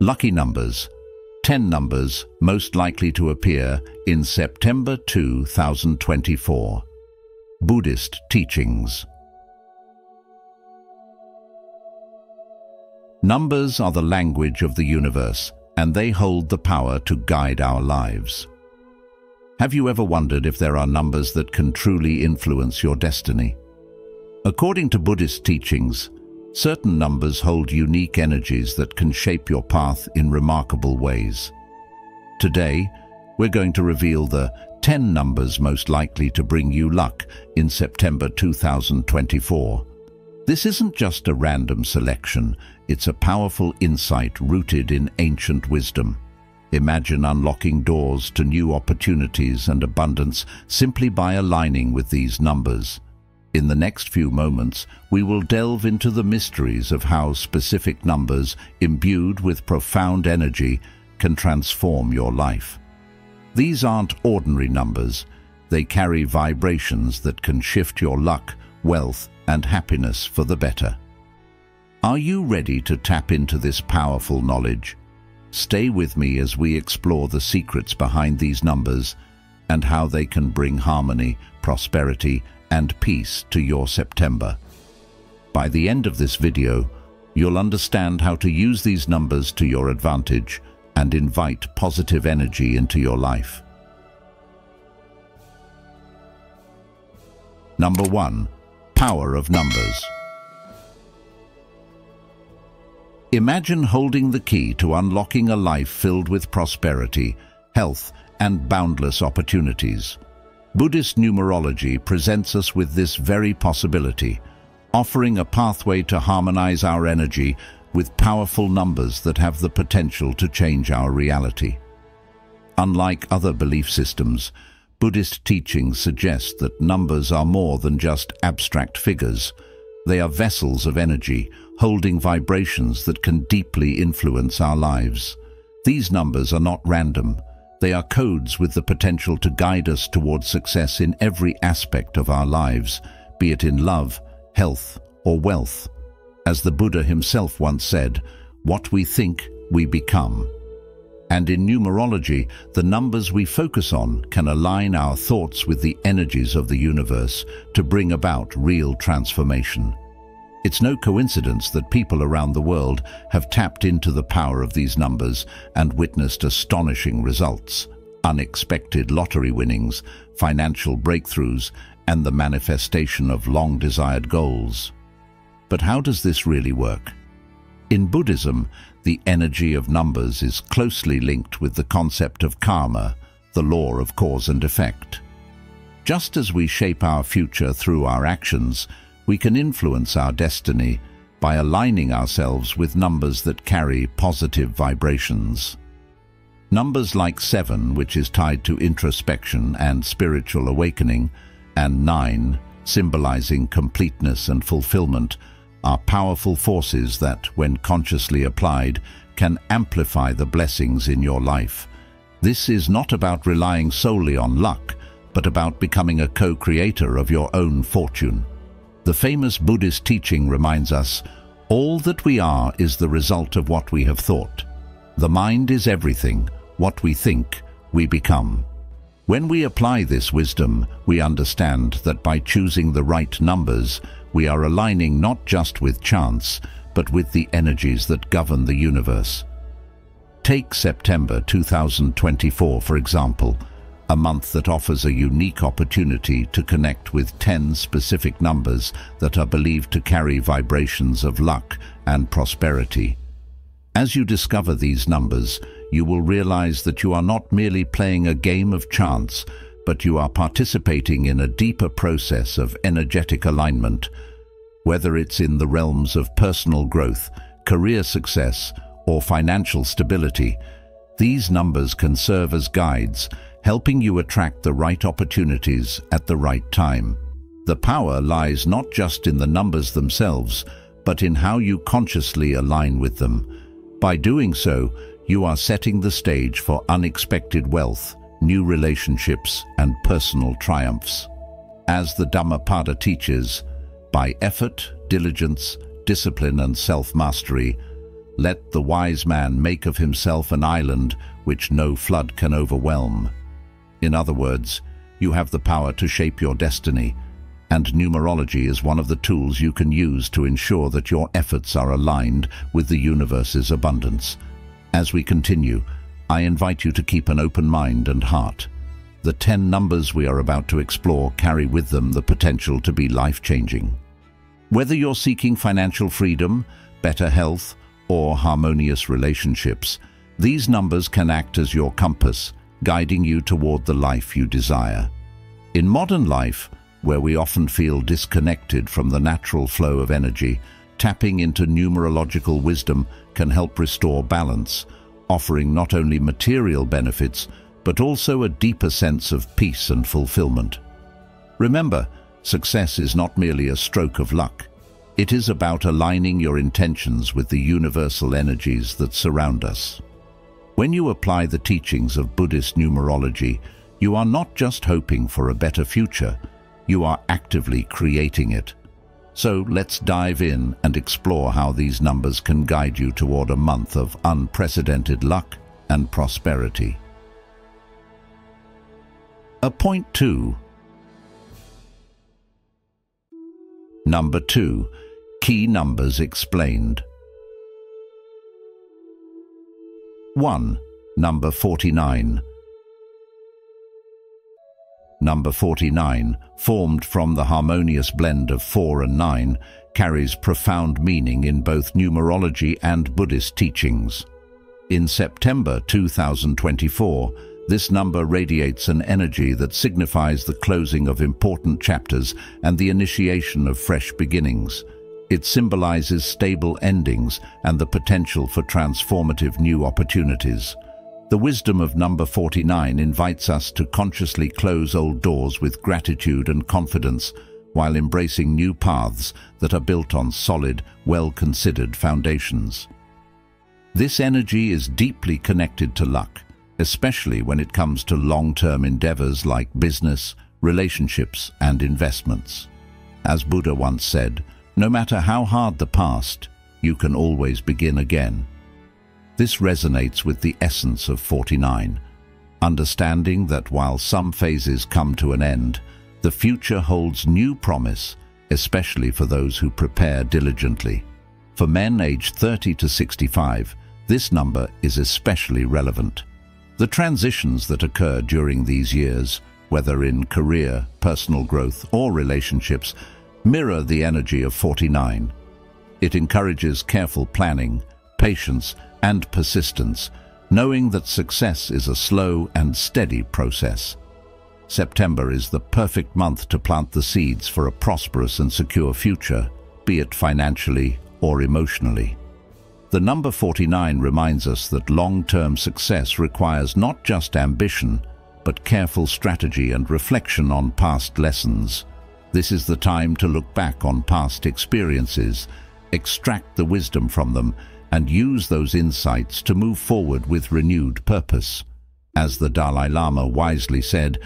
Lucky numbers. 10 numbers most likely to appear in September 2024. Buddhist teachings. Numbers are the language of the universe, and they hold the power to guide our lives. Have you ever wondered if there are numbers that can truly influence your destiny? According to Buddhist teachings, certain numbers hold unique energies that can shape your path in remarkable ways. Today, we're going to reveal the 10 numbers most likely to bring you luck in September 2024. This isn't just a random selection, it's a powerful insight rooted in ancient wisdom. Imagine unlocking doors to new opportunities and abundance simply by aligning with these numbers. In the next few moments, we will delve into the mysteries of how specific numbers, imbued with profound energy, can transform your life. These aren't ordinary numbers. They carry vibrations that can shift your luck, wealth, and happiness for the better. Are you ready to tap into this powerful knowledge? Stay with me as we explore the secrets behind these numbers and how they can bring harmony, prosperity, and peace to your September. By the end of this video, you'll understand how to use these numbers to your advantage and invite positive energy into your life. Number 1. Power of numbers. Imagine holding the key to unlocking a life filled with prosperity, health, and boundless opportunities. Buddhist numerology presents us with this very possibility, offering a pathway to harmonize our energy with powerful numbers that have the potential to change our reality. Unlike other belief systems, Buddhist teachings suggest that numbers are more than just abstract figures. They are vessels of energy, holding vibrations that can deeply influence our lives. These numbers are not random. They are codes with the potential to guide us towards success in every aspect of our lives, be it in love, health, or wealth. As the Buddha himself once said, "What we think, we become." And in numerology, the numbers we focus on can align our thoughts with the energies of the universe to bring about real transformation. It's no coincidence that people around the world have tapped into the power of these numbers and witnessed astonishing results, unexpected lottery winnings, financial breakthroughs, and the manifestation of long-desired goals. But how does this really work? In Buddhism, the energy of numbers is closely linked with the concept of karma, the law of cause and effect. Just as we shape our future through our actions, we can influence our destiny by aligning ourselves with numbers that carry positive vibrations. Numbers like 7, which is tied to introspection and spiritual awakening, and 9, symbolizing completeness and fulfillment, are powerful forces that, when consciously applied, can amplify the blessings in your life. This is not about relying solely on luck, but about becoming a co-creator of your own fortune. The famous Buddhist teaching reminds us, all that we are is the result of what we have thought. The mind is everything. What we think, we become. When we apply this wisdom, we understand that by choosing the right numbers, we are aligning not just with chance, but with the energies that govern the universe. Take September 2024, for example, a month that offers a unique opportunity to connect with 10 specific numbers that are believed to carry vibrations of luck and prosperity. As you discover these numbers, you will realize that you are not merely playing a game of chance, but you are participating in a deeper process of energetic alignment. Whether it's in the realms of personal growth, career success, or financial stability, these numbers can serve as guides, helping you attract the right opportunities at the right time. The power lies not just in the numbers themselves, but in how you consciously align with them. By doing so, you are setting the stage for unexpected wealth, new relationships, and personal triumphs. As the Dhammapada teaches, by effort, diligence, discipline, and self-mastery, Let the wise man make of himself an island which no flood can overwhelm. In other words, you have the power to shape your destiny, and numerology is one of the tools you can use to ensure that your efforts are aligned with the universe's abundance. As we continue, I invite you to keep an open mind and heart. The 10 numbers we are about to explore carry with them the potential to be life-changing. Whether you're seeking financial freedom, better health, or harmonious relationships, these numbers can act as your compass, guiding you toward the life you desire. In modern life, where we often feel disconnected from the natural flow of energy, tapping into numerological wisdom can help restore balance, offering not only material benefits, but also a deeper sense of peace and fulfillment. Remember, success is not merely a stroke of luck. It is about aligning your intentions with the universal energies that surround us. When you apply the teachings of Buddhist numerology, you are not just hoping for a better future, you are actively creating it. So let's dive in and explore how these numbers can guide you toward a month of unprecedented luck and prosperity. Point 2. Number 2. Key numbers explained. 1. Number 49. Number 49, formed from the harmonious blend of 4 and 9, carries profound meaning in both numerology and Buddhist teachings. In September 2024, this number radiates an energy that signifies the closing of important chapters and the initiation of fresh beginnings. It symbolizes stable endings and the potential for transformative new opportunities. The wisdom of number 49 invites us to consciously close old doors with gratitude and confidence, while embracing new paths that are built on solid, well-considered foundations. This energy is deeply connected to luck, especially when it comes to long-term endeavors like business, relationships, and investments. As Buddha once said, no matter how hard the past, you can always begin again. This resonates with the essence of 49, understanding that while some phases come to an end, the future holds new promise, especially for those who prepare diligently. For men aged 30 to 65, this number is especially relevant. The transitions that occur during these years, whether in career, personal growth, or relationships, mirror the energy of 49. It encourages careful planning, patience, and persistence, knowing that success is a slow and steady process. September is the perfect month to plant the seeds for a prosperous and secure future, be it financially or emotionally. The number 49 reminds us that long-term success requires not just ambition, but careful strategy and reflection on past lessons. This is the time to look back on past experiences, extract the wisdom from them, and use those insights to move forward with renewed purpose. As the Dalai Lama wisely said,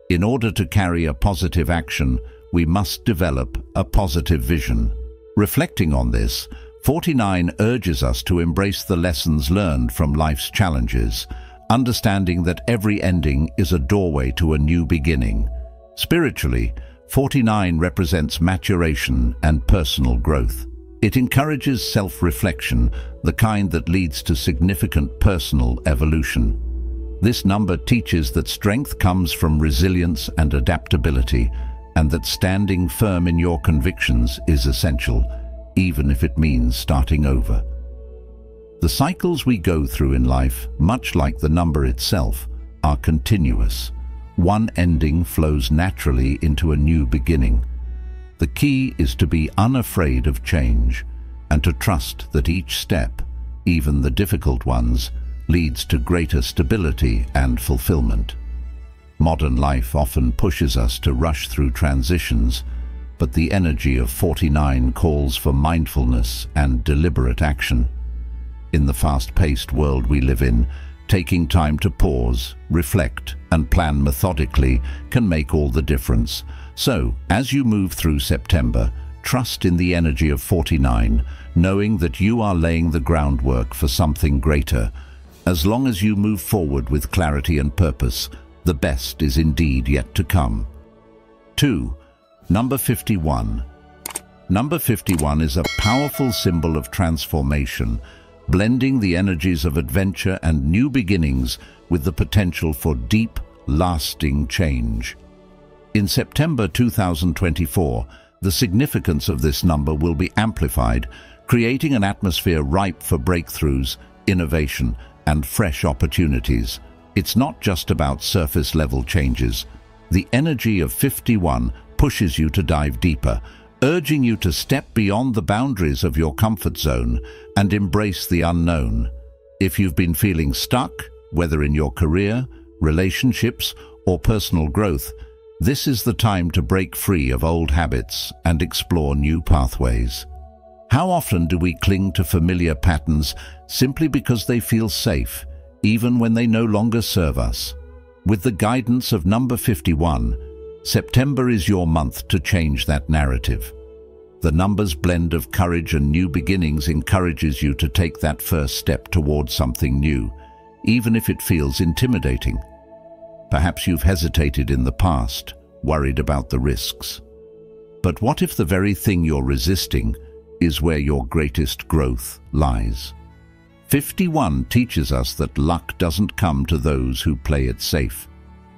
in order to carry a positive action, we must develop a positive vision. Reflecting on this, 49 urges us to embrace the lessons learned from life's challenges, understanding that every ending is a doorway to a new beginning. Spiritually, 49 represents maturation and personal growth. It encourages self-reflection, the kind that leads to significant personal evolution. This number teaches that strength comes from resilience and adaptability, and that standing firm in your convictions is essential, even if it means starting over. The cycles we go through in life, much like the number itself, are continuous. One ending flows naturally into a new beginning. The key is to be unafraid of change and to trust that each step, even the difficult ones, leads to greater stability and fulfillment. Modern life often pushes us to rush through transitions, but the energy of 49 calls for mindfulness and deliberate action. In the fast-paced world we live in, taking time to pause, reflect, and plan methodically can make all the difference. So, as you move through September, trust in the energy of 49, knowing that you are laying the groundwork for something greater. As long as you move forward with clarity and purpose, the best is indeed yet to come. 2. Number 51. Number 51 is a powerful symbol of transformation, blending the energies of adventure and new beginnings with the potential for deep, lasting change. In September 2024, the significance of this number will be amplified, creating an atmosphere ripe for breakthroughs, innovation, and fresh opportunities. It's not just about surface-level changes. The energy of 51 pushes you to dive deeper, urging you to step beyond the boundaries of your comfort zone and embrace the unknown. If you've been feeling stuck, whether in your career, relationships, or personal growth, this is the time to break free of old habits and explore new pathways. How often do we cling to familiar patterns simply because they feel safe, even when they no longer serve us? With the guidance of number 51, September is your month to change that narrative. The number's blend of courage and new beginnings encourages you to take that first step towards something new, even if it feels intimidating. Perhaps you've hesitated in the past, worried about the risks. But what if the very thing you're resisting is where your greatest growth lies? 51 teaches us that luck doesn't come to those who play it safe.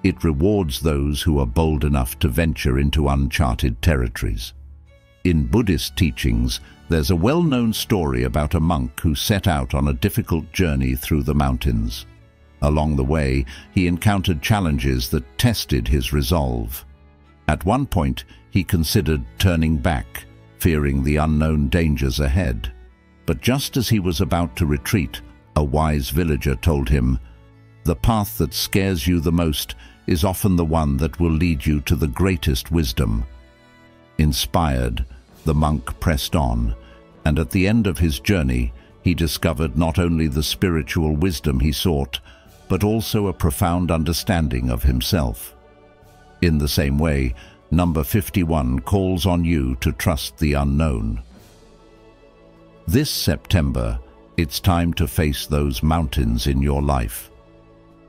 It rewards those who are bold enough to venture into uncharted territories. In Buddhist teachings, there's a well-known story about a monk who set out on a difficult journey through the mountains. Along the way, he encountered challenges that tested his resolve. At one point, he considered turning back, fearing the unknown dangers ahead. But just as he was about to retreat, a wise villager told him, "The path that scares you the most is often the one that will lead you to the greatest wisdom." Inspired, the monk pressed on, and at the end of his journey, he discovered not only the spiritual wisdom he sought, but also a profound understanding of himself. In the same way, number 51 calls on you to trust the unknown. This September, it's time to face those mountains in your life.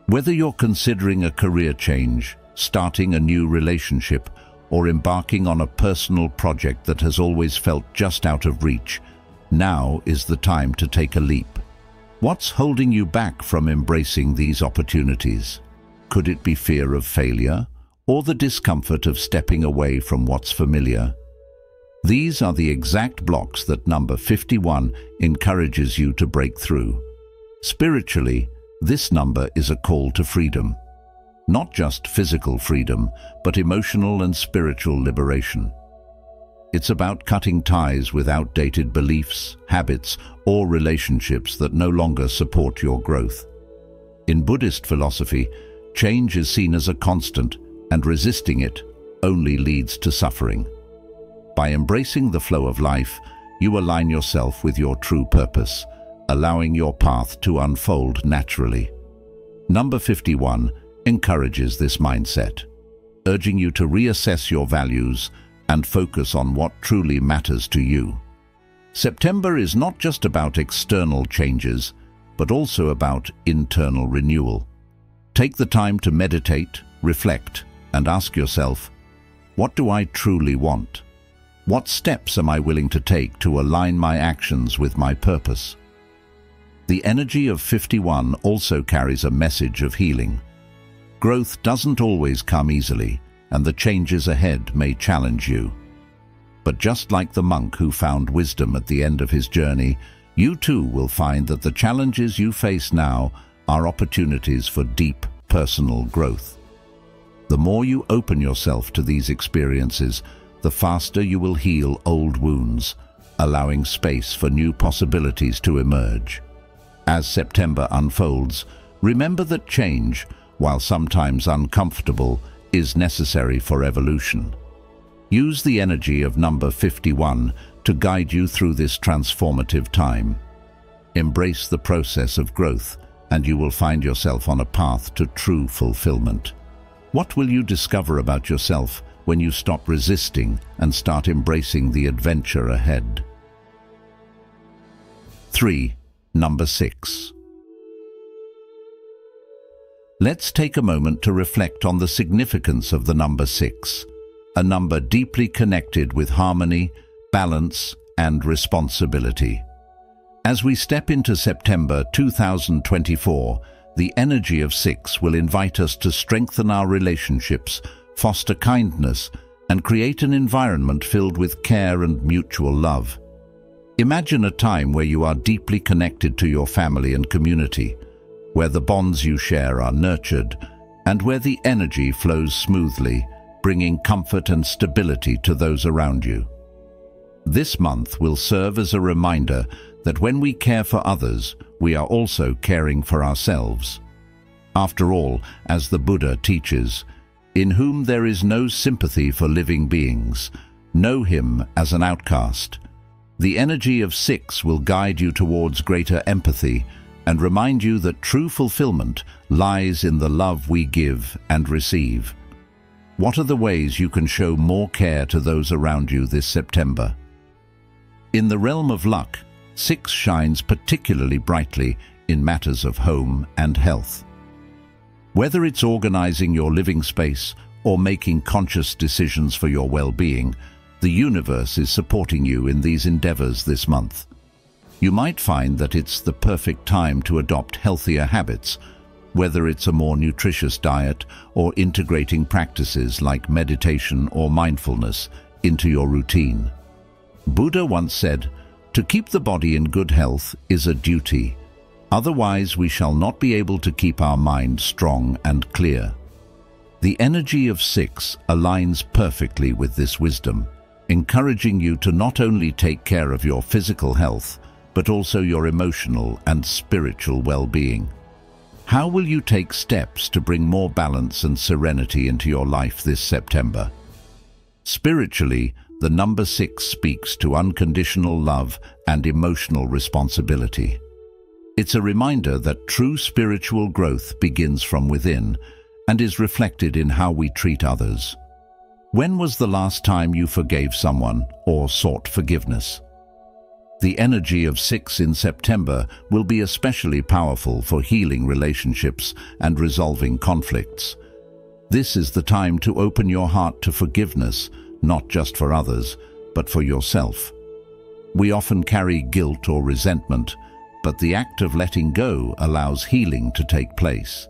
Whether you're considering a career change, starting a new relationship, or embarking on a personal project that has always felt just out of reach, now is the time to take a leap. What's holding you back from embracing these opportunities? Could it be fear of failure, or the discomfort of stepping away from what's familiar? These are the exact blocks that number 51 encourages you to break through. Spiritually, this number is a call to freedom. Not just physical freedom, but emotional and spiritual liberation. It's about cutting ties with outdated beliefs, habits, or relationships that no longer support your growth. In Buddhist philosophy, change is seen as a constant, and resisting it only leads to suffering. By embracing the flow of life, you align yourself with your true purpose, allowing your path to unfold naturally. Number 51 encourages this mindset, urging you to reassess your values and focus on what truly matters to you. September is not just about external changes, but also about internal renewal. Take the time to meditate, reflect, and ask yourself, what do I truly want? What steps am I willing to take to align my actions with my purpose? The energy of 51 also carries a message of healing. Growth doesn't always come easily, and the changes ahead may challenge you. But just like the monk who found wisdom at the end of his journey, you too will find that the challenges you face now are opportunities for deep personal growth. The more you open yourself to these experiences, the faster you will heal old wounds, allowing space for new possibilities to emerge. As September unfolds, remember that change, while sometimes uncomfortable, is necessary for evolution. Use the energy of number 51 to guide you through this transformative time. Embrace the process of growth, and you will find yourself on a path to true fulfillment. What will you discover about yourself when you stop resisting and start embracing the adventure ahead. 3. Number 6. Let's take a moment to reflect on the significance of the number 6, a number deeply connected with harmony, balance, and responsibility. As we step into September 2024, the energy of 6 will invite us to strengthen our relationships, foster kindness, and create an environment filled with care and mutual love. Imagine a time where you are deeply connected to your family and community, where the bonds you share are nurtured, and where the energy flows smoothly, bringing comfort and stability to those around you. This month will serve as a reminder that when we care for others, we are also caring for ourselves. After all, as the Buddha teaches, in whom there is no sympathy for living beings, know him as an outcast. The energy of 6 will guide you towards greater empathy and remind you that true fulfillment lies in the love we give and receive. What are the ways you can show more care to those around you this September? In the realm of luck, 6 shines particularly brightly in matters of home and health. Whether it's organizing your living space or making conscious decisions for your well-being, the universe is supporting you in these endeavors this month. You might find that it's the perfect time to adopt healthier habits, whether it's a more nutritious diet or integrating practices like meditation or mindfulness into your routine. Buddha once said, "To keep the body in good health is a duty. Otherwise we shall not be able to keep our mind strong and clear." The energy of 6 aligns perfectly with this wisdom, encouraging you to not only take care of your physical health, but also your emotional and spiritual well-being. How will you take steps to bring more balance and serenity into your life this September? Spiritually, the number 6 speaks to unconditional love and emotional responsibility. It's a reminder that true spiritual growth begins from within and is reflected in how we treat others. When was the last time you forgave someone or sought forgiveness? The energy of 6 in September will be especially powerful for healing relationships and resolving conflicts. This is the time to open your heart to forgiveness, not just for others, but for yourself. We often carry guilt or resentment, but the act of letting go allows healing to take place.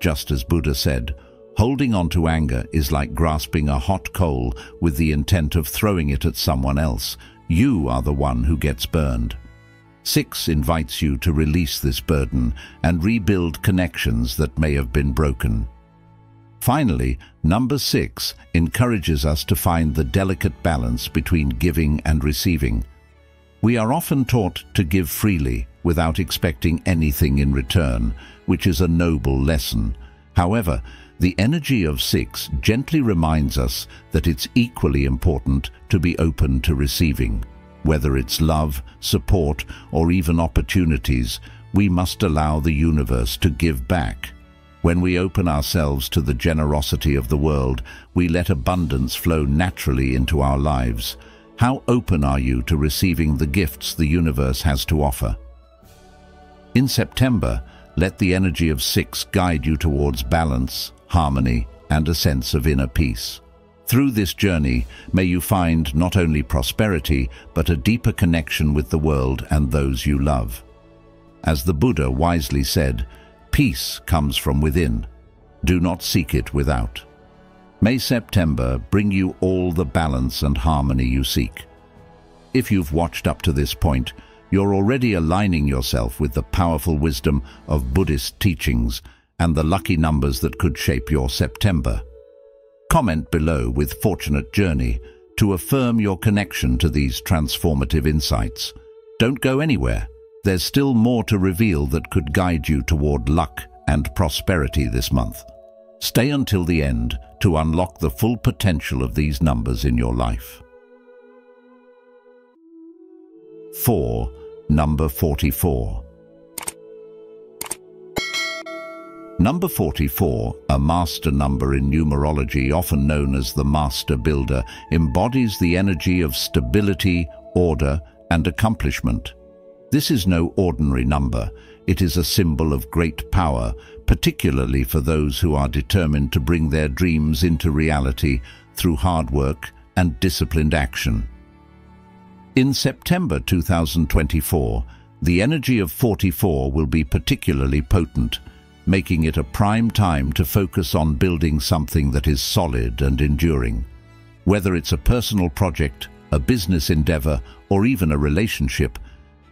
Just as Buddha said, holding on to anger is like grasping a hot coal with the intent of throwing it at someone else. You are the one who gets burned. 6 invites you to release this burden and rebuild connections that may have been broken. Finally, number 6 encourages us to find the delicate balance between giving and receiving. We are often taught to give freely without expecting anything in return, which is a noble lesson. However, the energy of 6 gently reminds us that it's equally important to be open to receiving. Whether it's love, support, or even opportunities, we must allow the universe to give back. When we open ourselves to the generosity of the world, we let abundance flow naturally into our lives. How open are you to receiving the gifts the universe has to offer? In September, let the energy of 6 guide you towards balance, harmony, and a sense of inner peace. Through this journey, may you find not only prosperity, but a deeper connection with the world and those you love. As the Buddha wisely said, peace comes from within. Do not seek it without. May September bring you all the balance and harmony you seek. If you've watched up to this point, you're already aligning yourself with the powerful wisdom of Buddhist teachings and the lucky numbers that could shape your September. Comment below with fortunate journey to affirm your connection to these transformative insights. Don't go anywhere. There's still more to reveal that could guide you toward luck and prosperity this month. Stay until the end to unlock the full potential of these numbers in your life. 4. Number 44. Number 44, a master number in numerology, often known as the master builder, embodies the energy of stability, order, and accomplishment. This is no ordinary number. It is a symbol of great power, particularly for those who are determined to bring their dreams into reality through hard work and disciplined action. In September 2024, the energy of 44 will be particularly potent, making it a prime time to focus on building something that is solid and enduring. Whether it's a personal project, a business endeavor, or even a relationship,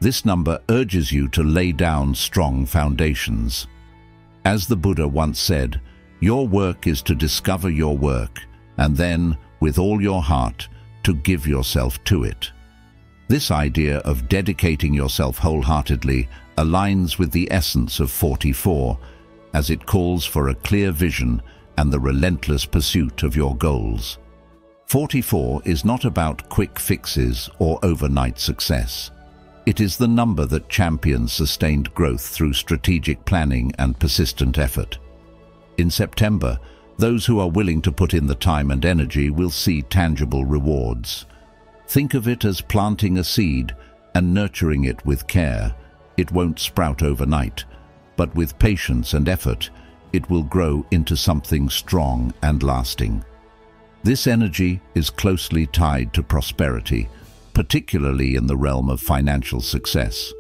this number urges you to lay down strong foundations. As the Buddha once said, your work is to discover your work, and then, with all your heart, to give yourself to it. This idea of dedicating yourself wholeheartedly aligns with the essence of 44, as it calls for a clear vision and the relentless pursuit of your goals. 44 is not about quick fixes or overnight success. It is the number that champions sustained growth through strategic planning and persistent effort. In September, those who are willing to put in the time and energy will see tangible rewards. Think of it as planting a seed and nurturing it with care. It won't sprout overnight, but with patience and effort, it will grow into something strong and lasting. This energy is closely tied to prosperity, particularly in the realm of financial success.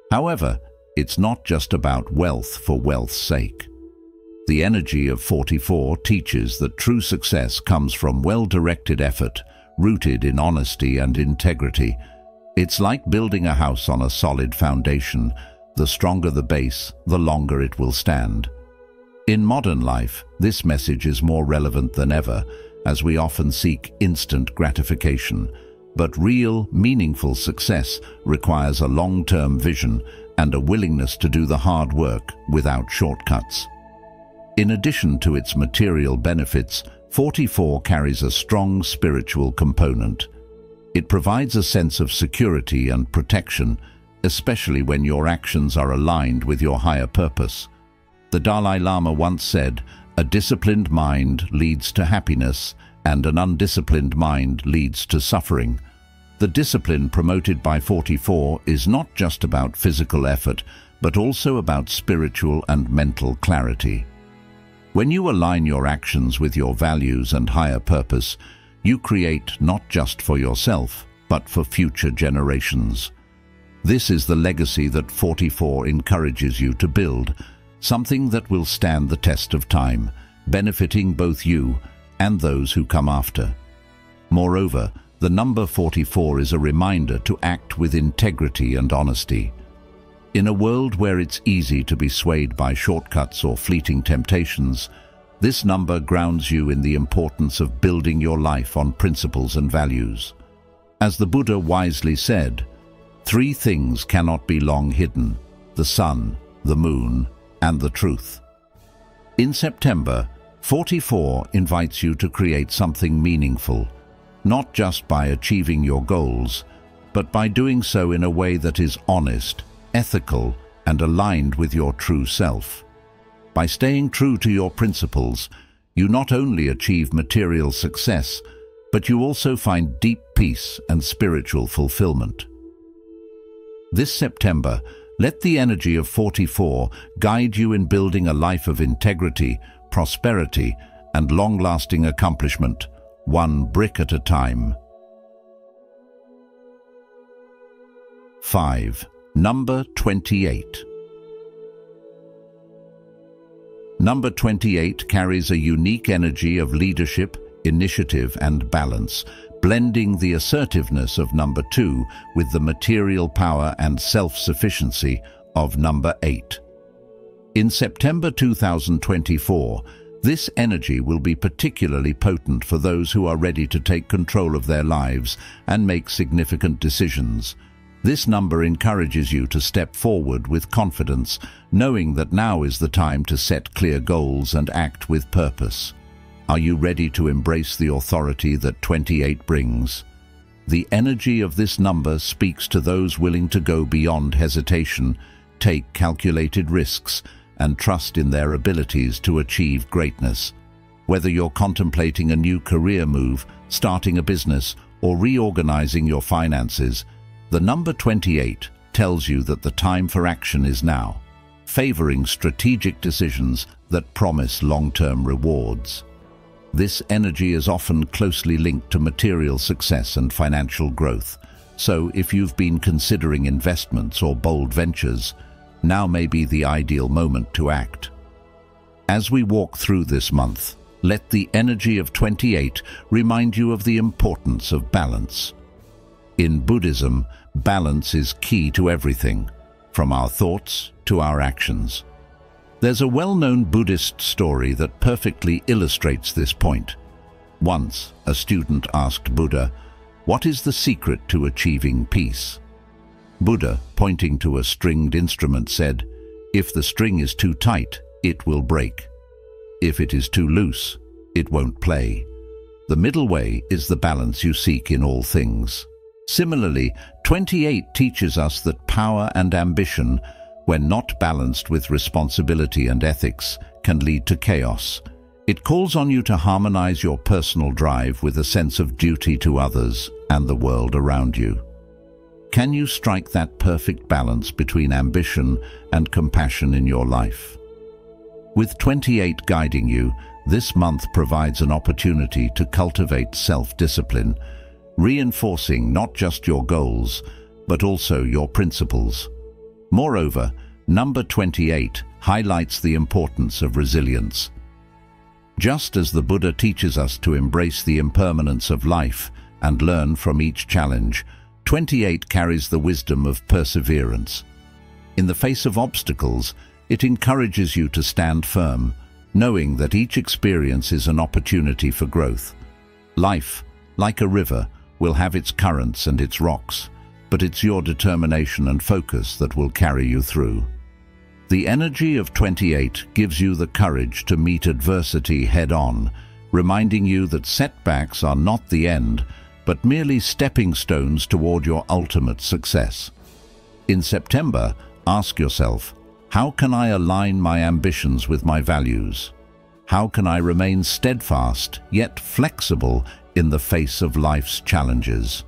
However, it's not just about wealth for wealth's sake. The energy of 44 teaches that true success comes from well-directed effort, rooted in honesty and integrity. It's like building a house on a solid foundation. The stronger the base, the longer it will stand. In modern life, this message is more relevant than ever, as we often seek instant gratification. But real, meaningful success requires a long-term vision and a willingness to do the hard work without shortcuts. In addition to its material benefits, 44 carries a strong spiritual component. It provides a sense of security and protection, especially when your actions are aligned with your higher purpose. The Dalai Lama once said, "A disciplined mind leads to happiness, and an undisciplined mind leads to suffering." The discipline promoted by 44 is not just about physical effort, but also about spiritual and mental clarity. When you align your actions with your values and higher purpose, you create not just for yourself, but for future generations. This is the legacy that 44 encourages you to build, something that will stand the test of time, benefiting both you and those who come after. Moreover, the number 44 is a reminder to act with integrity and honesty. In a world where it's easy to be swayed by shortcuts or fleeting temptations, this number grounds you in the importance of building your life on principles and values. As the Buddha wisely said, "Three things cannot be long hidden: the sun, the moon, and the truth." In September, 44 invites you to create something meaningful, not just by achieving your goals, but by doing so in a way that is honest, ethical, and aligned with your true self. By staying true to your principles, you not only achieve material success, but you also find deep peace and spiritual fulfillment. This September, let the energy of 44 guide you in building a life of integrity, prosperity, and long-lasting accomplishment, one brick at a time. 5. Number 28. Number 28 carries a unique energy of leadership, initiative, and balance, blending the assertiveness of number 2 with the material power and self-sufficiency of number 8. In September 2024, this energy will be particularly potent for those who are ready to take control of their lives and make significant decisions. This number encourages you to step forward with confidence, knowing that now is the time to set clear goals and act with purpose. Are you ready to embrace the authority that 28 brings? The energy of this number speaks to those willing to go beyond hesitation, take calculated risks, and trust in their abilities to achieve greatness. Whether you're contemplating a new career move, starting a business, or reorganizing your finances, the number 28 tells you that the time for action is now, favoring strategic decisions that promise long-term rewards. This energy is often closely linked to material success and financial growth, so if you've been considering investments or bold ventures, now may be the ideal moment to act. As we walk through this month, let the energy of 28 remind you of the importance of balance. In Buddhism, balance is key to everything, from our thoughts to our actions. There's a well-known Buddhist story that perfectly illustrates this point. Once, a student asked Buddha, "What is the secret to achieving peace?" Buddha, pointing to a stringed instrument, said, "If the string is too tight, it will break. If it is too loose, it won't play. The middle way is the balance you seek in all things." Similarly, 28 teaches us that power and ambition, when not balanced with responsibility and ethics, can lead to chaos. It calls on you to harmonize your personal drive with a sense of duty to others and the world around you. Can you strike that perfect balance between ambition and compassion in your life? With 28 guiding you, this month provides an opportunity to cultivate self-discipline, reinforcing not just your goals, but also your principles. Moreover, number 28 highlights the importance of resilience. Just as the Buddha teaches us to embrace the impermanence of life and learn from each challenge, 28 carries the wisdom of perseverance. In the face of obstacles, it encourages you to stand firm, knowing that each experience is an opportunity for growth. Life, like a river, will have its currents and its rocks, but it's your determination and focus that will carry you through. The energy of 28 gives you the courage to meet adversity head-on, reminding you that setbacks are not the end, but merely stepping stones toward your ultimate success. In September, ask yourself, how can I align my ambitions with my values? How can I remain steadfast yet flexible in the face of life's challenges?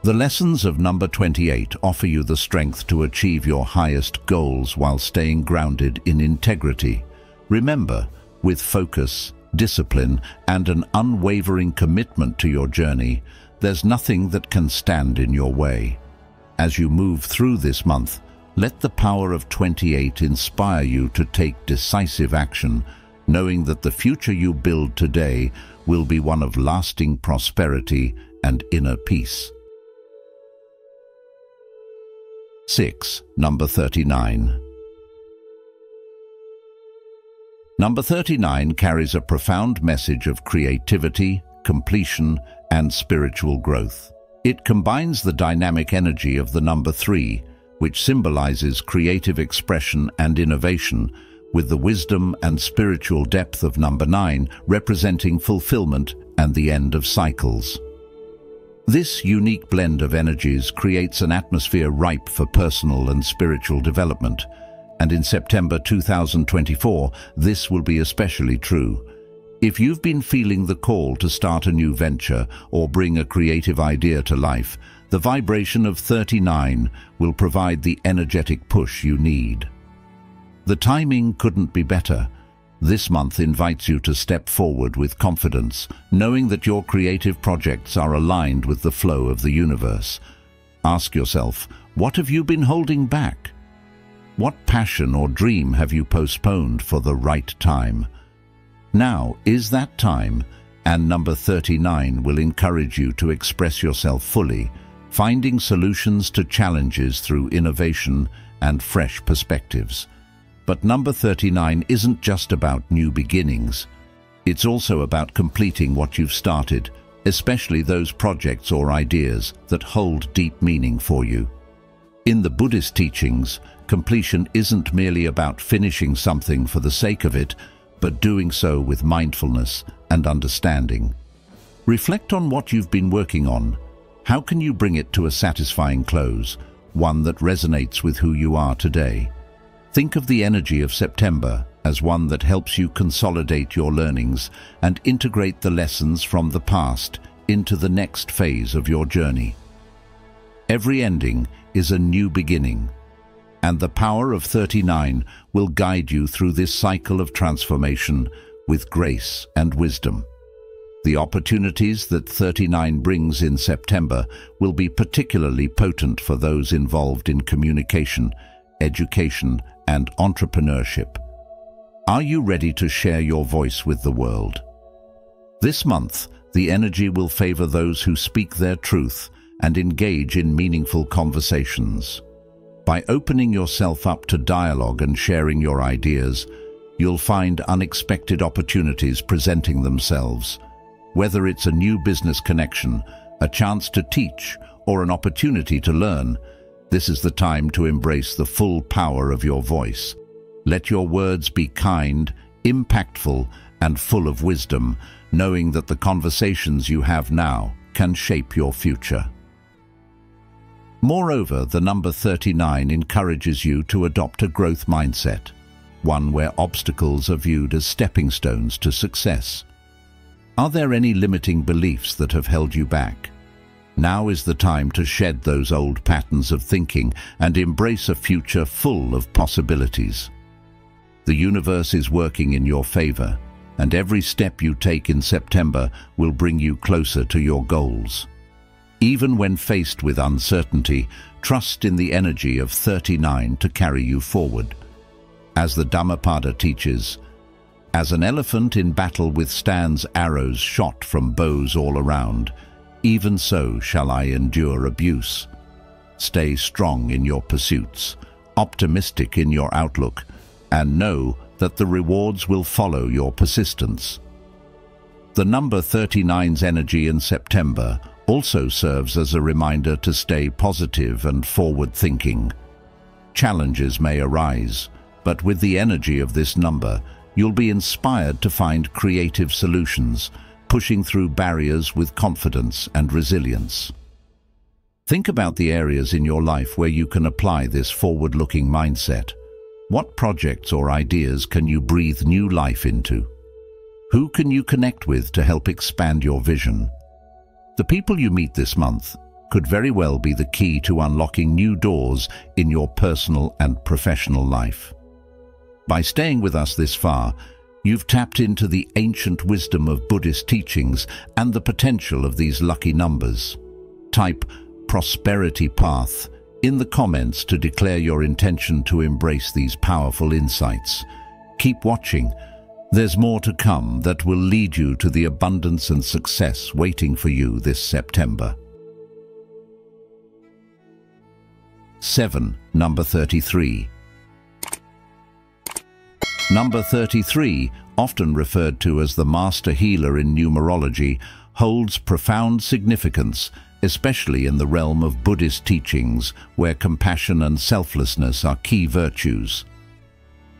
The lessons of number 28 offer you the strength to achieve your highest goals while staying grounded in integrity. Remember, with focus, discipline, and an unwavering commitment to your journey, there's nothing that can stand in your way. As you move through this month, let the power of 28 inspire you to take decisive action, knowing that the future you build today will be one of lasting prosperity and inner peace. 6. Number 39. Number 39 carries a profound message of creativity, completion, and spiritual growth. It combines the dynamic energy of the number 3, which symbolizes creative expression and innovation, with the wisdom and spiritual depth of number 9, representing fulfillment and the end of cycles. This unique blend of energies creates an atmosphere ripe for personal and spiritual development, and in September 2024, this will be especially true. If you've been feeling the call to start a new venture or bring a creative idea to life, the vibration of 39 will provide the energetic push you need. The timing couldn't be better. This month invites you to step forward with confidence, knowing that your creative projects are aligned with the flow of the universe. Ask yourself, what have you been holding back? What passion or dream have you postponed for the right time? Now is that time, and number 39 will encourage you to express yourself fully, finding solutions to challenges through innovation and fresh perspectives. But number 39 isn't just about new beginnings. It's also about completing what you've started, especially those projects or ideas that hold deep meaning for you. In the Buddhist teachings, completion isn't merely about finishing something for the sake of it, but doing so with mindfulness and understanding. Reflect on what you've been working on. How can you bring it to a satisfying close, one that resonates with who you are today? Think of the energy of September as one that helps you consolidate your learnings and integrate the lessons from the past into the next phase of your journey. Every ending is a new beginning, and the power of 39 will guide you through this cycle of transformation with grace and wisdom. The opportunities that 39 brings in September will be particularly potent for those involved in communication, education, and entrepreneurship. Are you ready to share your voice with the world? This month, the energy will favor those who speak their truth and engage in meaningful conversations. By opening yourself up to dialogue and sharing your ideas, you'll find unexpected opportunities presenting themselves. Whether it's a new business connection, a chance to teach, or an opportunity to learn, this is the time to embrace the full power of your voice. Let your words be kind, impactful, and full of wisdom, knowing that the conversations you have now can shape your future. Moreover, the number 39 encourages you to adopt a growth mindset, one where obstacles are viewed as stepping stones to success. Are there any limiting beliefs that have held you back? Now is the time to shed those old patterns of thinking and embrace a future full of possibilities. The universe is working in your favor, and every step you take in September will bring you closer to your goals. Even when faced with uncertainty, trust in the energy of 39 to carry you forward. As the Dhammapada teaches, as an elephant in battle withstands arrows shot from bows all around, even so shall I endure abuse. Stay strong in your pursuits, optimistic in your outlook, and know that the rewards will follow your persistence. The number 39's energy in September also serves as a reminder to stay positive and forward-thinking. Challenges may arise, but with the energy of this number, you'll be inspired to find creative solutions, pushing through barriers with confidence and resilience. Think about the areas in your life where you can apply this forward-looking mindset. What projects or ideas can you breathe new life into? Who can you connect with to help expand your vision? The people you meet this month could very well be the key to unlocking new doors in your personal and professional life. By staying with us this far, you've tapped into the ancient wisdom of Buddhist teachings and the potential of these lucky numbers. Type "prosperity path" in the comments to declare your intention to embrace these powerful insights. Keep watching. There's more to come that will lead you to the abundance and success waiting for you this September. 7. Number 33. Number 33, often referred to as the master healer in numerology, holds profound significance, especially in the realm of Buddhist teachings, where compassion and selflessness are key virtues.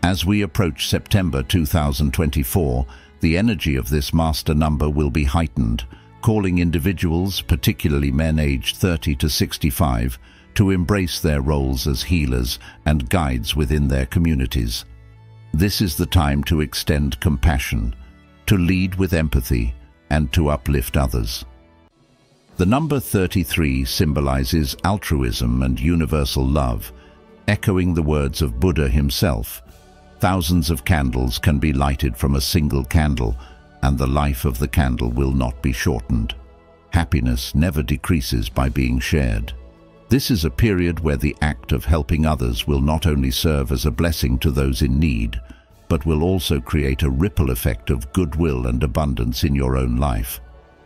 As we approach September 2024, the energy of this master number will be heightened, calling individuals, particularly men aged 30 to 65, to embrace their roles as healers and guides within their communities. This is the time to extend compassion, to lead with empathy, and to uplift others. The number 33 symbolizes altruism and universal love, echoing the words of Buddha himself. Thousands of candles can be lighted from a single candle, and the life of the candle will not be shortened. Happiness never decreases by being shared. This is a period where the act of helping others will not only serve as a blessing to those in need, but will also create a ripple effect of goodwill and abundance in your own life.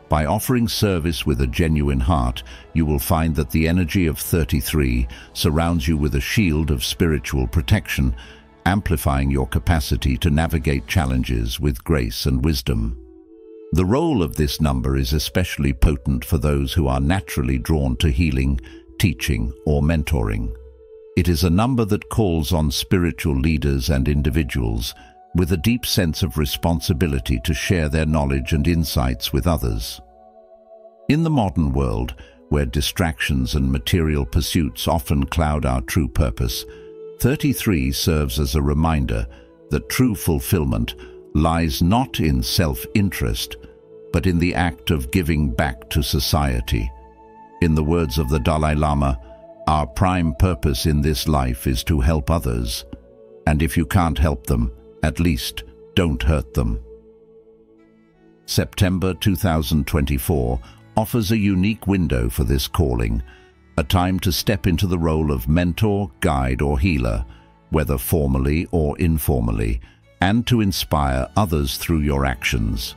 By offering service with a genuine heart, you will find that the energy of 33 surrounds you with a shield of spiritual protection, amplifying your capacity to navigate challenges with grace and wisdom. The role of this number is especially potent for those who are naturally drawn to healing, teaching, or mentoring. It is a number that calls on spiritual leaders and individuals with a deep sense of responsibility to share their knowledge and insights with others. In the modern world, where distractions and material pursuits often cloud our true purpose, 33 serves as a reminder that true fulfillment lies not in self-interest, but in the act of giving back to society. In the words of the Dalai Lama, our prime purpose in this life is to help others, and if you can't help them, at least don't hurt them. September 2024 offers a unique window for this calling, a time to step into the role of mentor, guide, or healer, whether formally or informally, and to inspire others through your actions.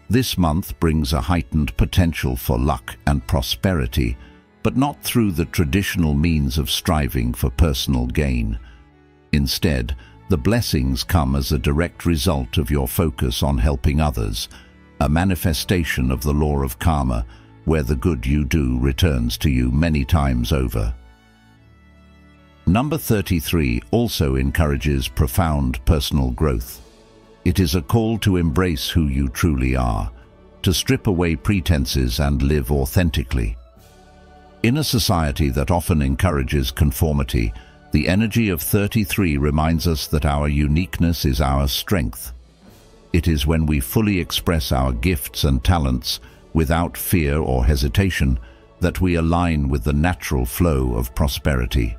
This month brings a heightened potential for luck and prosperity, but not through the traditional means of striving for personal gain. Instead, the blessings come as a direct result of your focus on helping others, a manifestation of the law of karma, where the good you do returns to you many times over. Number 33 also encourages profound personal growth. It is a call to embrace who you truly are, to strip away pretenses and live authentically. In a society that often encourages conformity, the energy of 33 reminds us that our uniqueness is our strength. It is when we fully express our gifts and talents without fear or hesitation that we align with the natural flow of prosperity.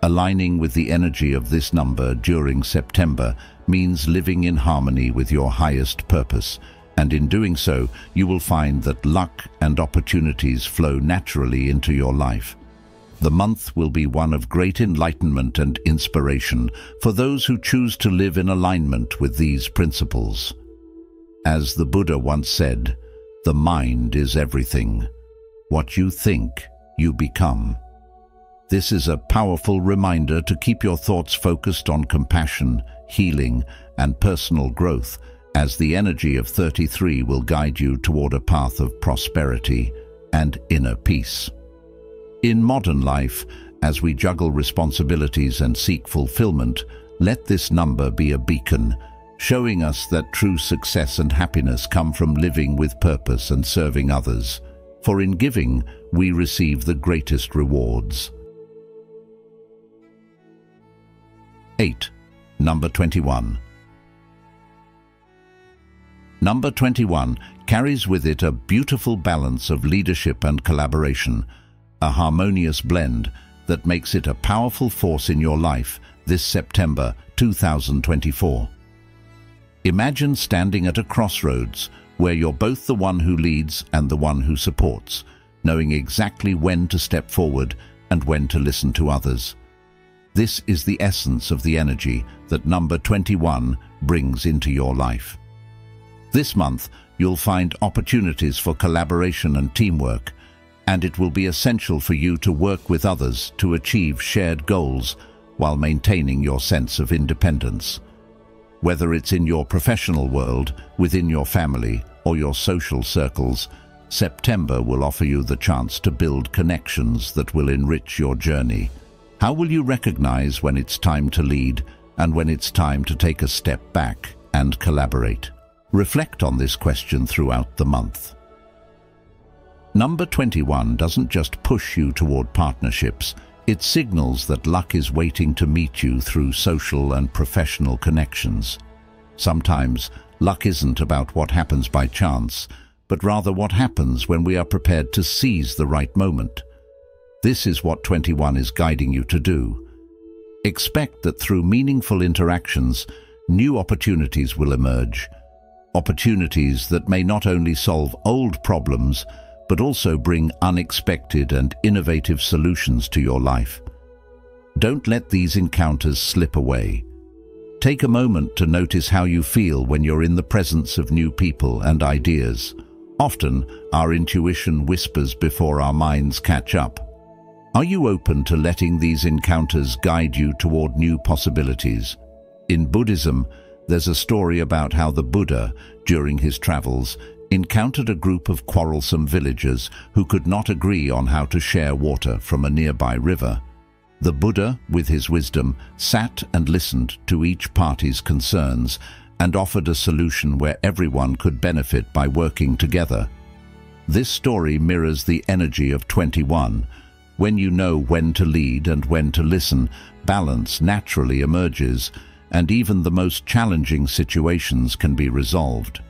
Aligning with the energy of this number during September means living in harmony with your highest purpose, and in doing so, you will find that luck and opportunities flow naturally into your life. The month will be one of great enlightenment and inspiration for those who choose to live in alignment with these principles. As the Buddha once said, "The mind is everything. What you think, you become." This is a powerful reminder to keep your thoughts focused on compassion, healing, and personal growth, as the energy of 33 will guide you toward a path of prosperity and inner peace. In modern life, as we juggle responsibilities and seek fulfillment, let this number be a beacon, showing us that true success and happiness come from living with purpose and serving others. For in giving, we receive the greatest rewards. 8. Number 21. Number 21 carries with it a beautiful balance of leadership and collaboration, a harmonious blend that makes it a powerful force in your life this September 2024. Imagine standing at a crossroads where you're both the one who leads and the one who supports, knowing exactly when to step forward and when to listen to others. This is the essence of the energy that number 21 brings into your life. This month, you'll find opportunities for collaboration and teamwork, and it will be essential for you to work with others to achieve shared goals while maintaining your sense of independence. Whether it's in your professional world, within your family, or your social circles, September will offer you the chance to build connections that will enrich your journey. How will you recognize when it's time to lead and when it's time to take a step back and collaborate? Reflect on this question throughout the month. Number 21 doesn't just push you toward partnerships, it signals that luck is waiting to meet you through social and professional connections. Sometimes, luck isn't about what happens by chance, but rather what happens when we are prepared to seize the right moment. This is what 21 is guiding you to do. Expect that through meaningful interactions, new opportunities will emerge. Opportunities that may not only solve old problems, but also bring unexpected and innovative solutions to your life. Don't let these encounters slip away. Take a moment to notice how you feel when you're in the presence of new people and ideas. Often, our intuition whispers before our minds catch up. Are you open to letting these encounters guide you toward new possibilities? In Buddhism, there's a story about how the Buddha, during his travels, encountered a group of quarrelsome villagers who could not agree on how to share water from a nearby river. The Buddha, with his wisdom, sat and listened to each party's concerns and offered a solution where everyone could benefit by working together. This story mirrors the energy of 21, When you know when to lead and when to listen, balance naturally emerges, and even the most challenging situations can be resolved.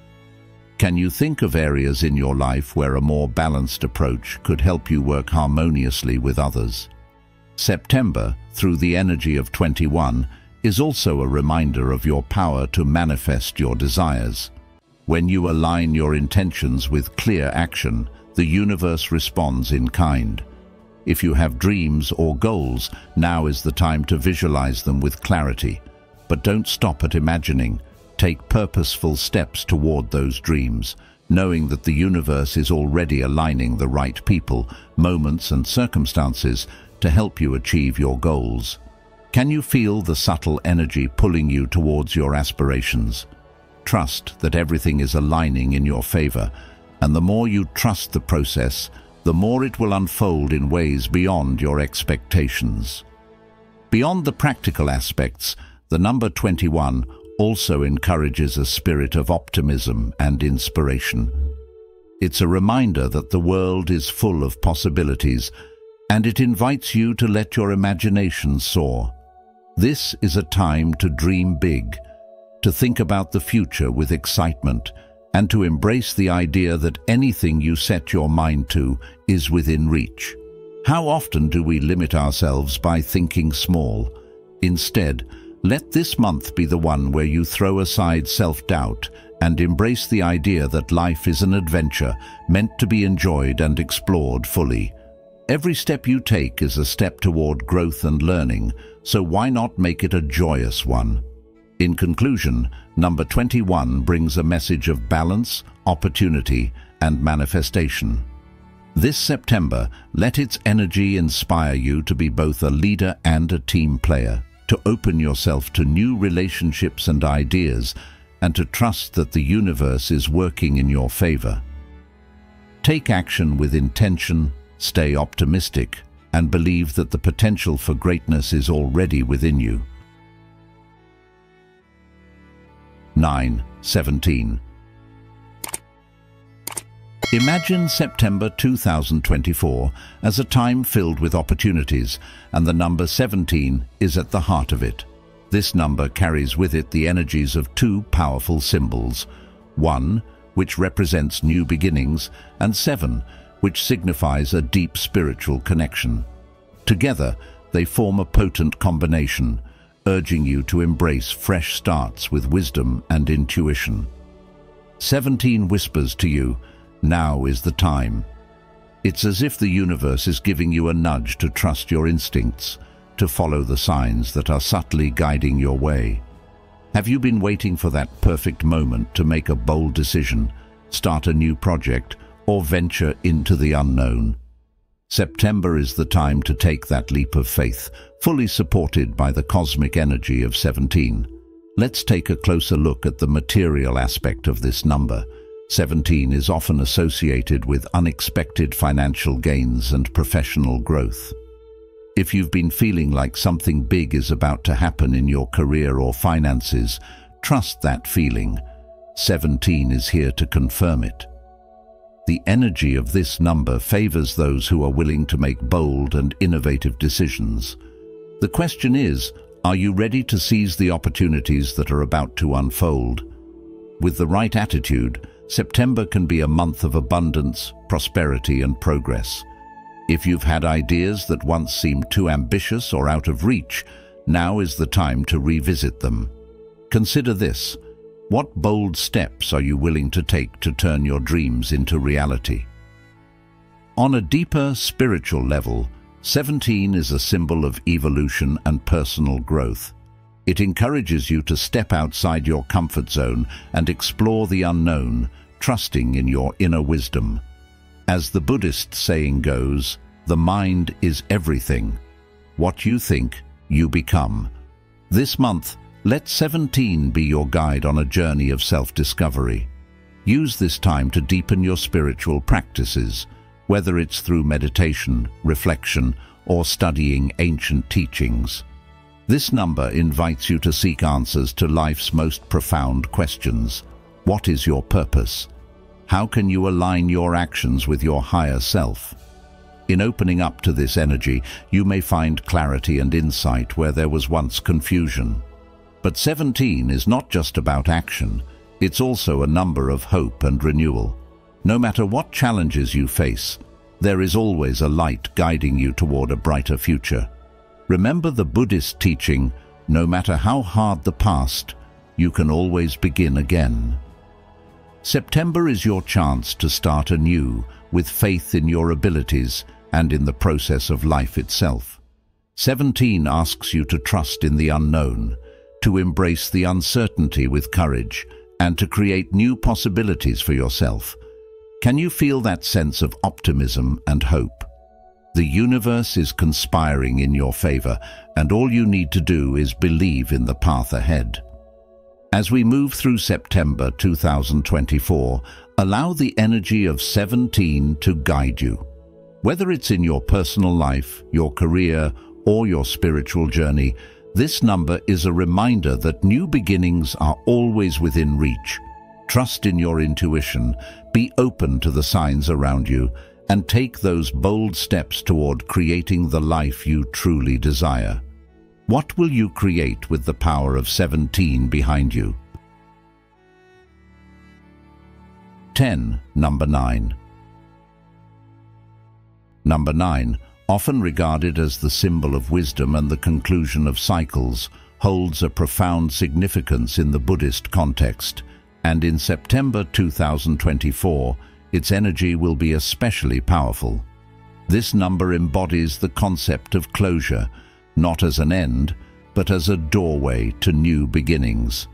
Can you think of areas in your life where a more balanced approach could help you work harmoniously with others? September, through the energy of 21, is also a reminder of your power to manifest your desires. When you align your intentions with clear action, the universe responds in kind. If you have dreams or goals, now is the time to visualize them with clarity. But don't stop at imagining. Take purposeful steps toward those dreams, knowing that the universe is already aligning the right people, moments and circumstances to help you achieve your goals. Can you feel the subtle energy pulling you towards your aspirations? Trust that everything is aligning in your favor, and the more you trust the process, the more it will unfold in ways beyond your expectations. Beyond the practical aspects, the number 21 also encourages a spirit of optimism and inspiration. It's a reminder that the world is full of possibilities, and it invites you to let your imagination soar. This is a time to dream big, to think about the future with excitement, and to embrace the idea that anything you set your mind to is within reach. How often do we limit ourselves by thinking small? Instead, let this month be the one where you throw aside self-doubt and embrace the idea that life is an adventure meant to be enjoyed and explored fully. Every step you take is a step toward growth and learning, so why not make it a joyous one? In conclusion, number 21 brings a message of balance, opportunity, and manifestation. This September, let its energy inspire you to be both a leader and a team player, to open yourself to new relationships and ideas, and to trust that the universe is working in your favor. Take action with intention, stay optimistic, and believe that the potential for greatness is already within you. 9/17. Imagine September 2024 as a time filled with opportunities, and the number 17 is at the heart of it. This number carries with it the energies of two powerful symbols: 1, which represents new beginnings, and 7, which signifies a deep spiritual connection. Together, they form a potent combination, urging you to embrace fresh starts with wisdom and intuition. 17 whispers to you, now is the time. It's as if the universe is giving you a nudge to trust your instincts, to follow the signs that are subtly guiding your way. Have you been waiting for that perfect moment to make a bold decision, start a new project, or venture into the unknown? September is the time to take that leap of faith, fully supported by the cosmic energy of 17. Let's take a closer look at the material aspect of this number. 17 is often associated with unexpected financial gains and professional growth. If you've been feeling like something big is about to happen in your career or finances, trust that feeling. 17 is here to confirm it. The energy of this number favors those who are willing to make bold and innovative decisions. The question is, are you ready to seize the opportunities that are about to unfold? With the right attitude, September can be a month of abundance, prosperity, and progress. If you've had ideas that once seemed too ambitious or out of reach, now is the time to revisit them. Consider this. What bold steps are you willing to take to turn your dreams into reality? On a deeper spiritual level, 17 is a symbol of evolution and personal growth. It encourages you to step outside your comfort zone and explore the unknown, trusting in your inner wisdom. As the Buddhist saying goes, the mind is everything. What you think, you become. This month, let 17 be your guide on a journey of self-discovery. Use this time to deepen your spiritual practices, whether it's through meditation, reflection, or studying ancient teachings. This number invites you to seek answers to life's most profound questions. What is your purpose? How can you align your actions with your higher self? In opening up to this energy, you may find clarity and insight where there was once confusion. But 17 is not just about action, it's also a number of hope and renewal. No matter what challenges you face, there is always a light guiding you toward a brighter future. Remember the Buddhist teaching, no matter how hard the past, you can always begin again. September is your chance to start anew, with faith in your abilities and in the process of life itself. 17 asks you to trust in the unknown, to embrace the uncertainty with courage, and to create new possibilities for yourself. Can you feel that sense of optimism and hope? The universe is conspiring in your favor, and all you need to do is believe in the path ahead. As we move through September 2024, allow the energy of 17 to guide you. Whether it's in your personal life, your career, or your spiritual journey, this number is a reminder that new beginnings are always within reach. Trust in your intuition, be open to the signs around you, and take those bold steps toward creating the life you truly desire. What will you create with the power of 17 behind you? 10. Number 9. Number 9, often regarded as the symbol of wisdom and the conclusion of cycles, holds a profound significance in the Buddhist context, and in September 2024, its energy will be especially powerful. This number embodies the concept of closure, not as an end, but as a doorway to new beginnings.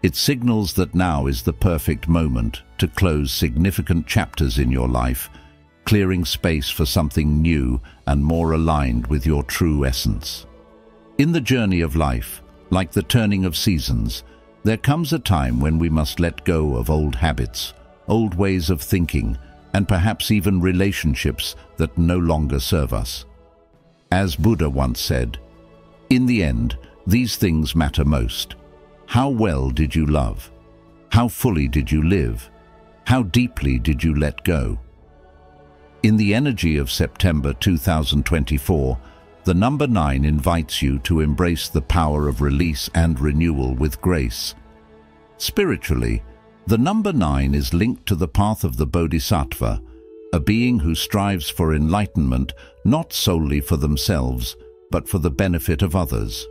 It signals that now is the perfect moment to close significant chapters in your life, clearing space for something new and more aligned with your true essence. In the journey of life, like the turning of seasons, there comes a time when we must let go of old habits, old ways of thinking, and perhaps even relationships that no longer serve us. As Buddha once said, "In the end, these things matter most. How well did you love? How fully did you live? How deeply did you let go?" In the energy of September 2024, the number 9 invites you to embrace the power of release and renewal with grace. Spiritually, the number 9 is linked to the path of the Bodhisattva, a being who strives for enlightenment not solely for themselves, but for the benefit of others.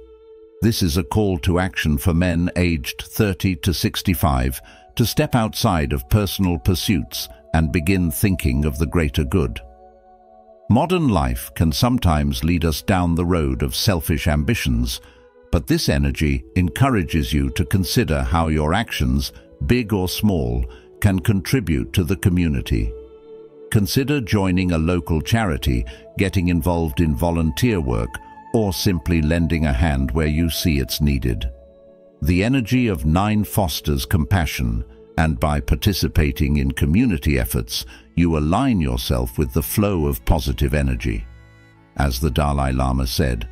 This is a call to action for men aged 30 to 65 to step outside of personal pursuits and begin thinking of the greater good. Modern life can sometimes lead us down the road of selfish ambitions, but this energy encourages you to consider how your actions, big or small, can contribute to the community. Consider joining a local charity, getting involved in volunteer work, or simply lending a hand where you see it's needed. The energy of 9 fosters compassion, and by participating in community efforts, you align yourself with the flow of positive energy. As the Dalai Lama said,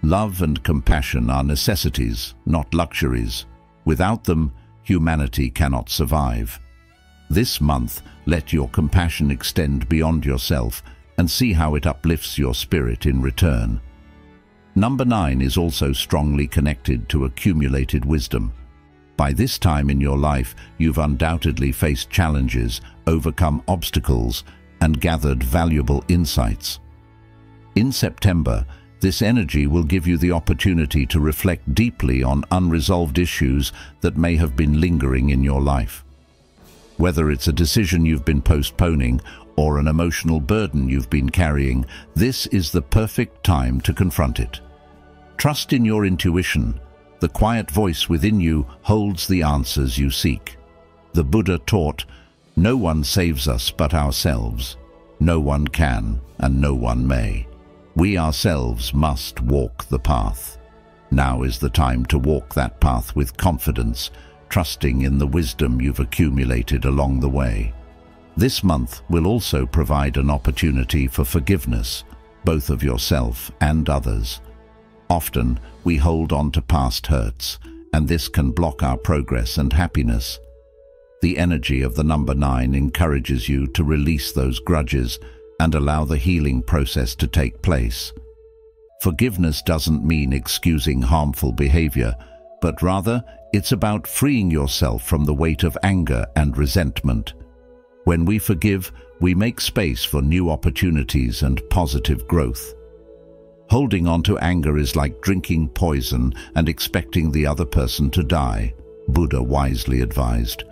"Love and compassion are necessities, not luxuries. Without them, humanity cannot survive." This month, let your compassion extend beyond yourself and see how it uplifts your spirit in return. Number 9 is also strongly connected to accumulated wisdom. By this time in your life, you've undoubtedly faced challenges, overcome obstacles, and gathered valuable insights. In September, this energy will give you the opportunity to reflect deeply on unresolved issues that may have been lingering in your life. Whether it's a decision you've been postponing or an emotional burden you've been carrying, this is the perfect time to confront it. Trust in your intuition. The quiet voice within you holds the answers you seek. The Buddha taught, "No one saves us but ourselves. No one can, and no one may. We ourselves must walk the path." Now is the time to walk that path with confidence, trusting in the wisdom you've accumulated along the way. This month will also provide an opportunity for forgiveness, both of yourself and others. Often, we hold on to past hurts, and this can block our progress and happiness. The energy of the number 9 encourages you to release those grudges and allow the healing process to take place. Forgiveness doesn't mean excusing harmful behavior, but rather it's about freeing yourself from the weight of anger and resentment. When we forgive, we make space for new opportunities and positive growth. Holding on to anger is like drinking poison and expecting the other person to die, Buddha wisely advised.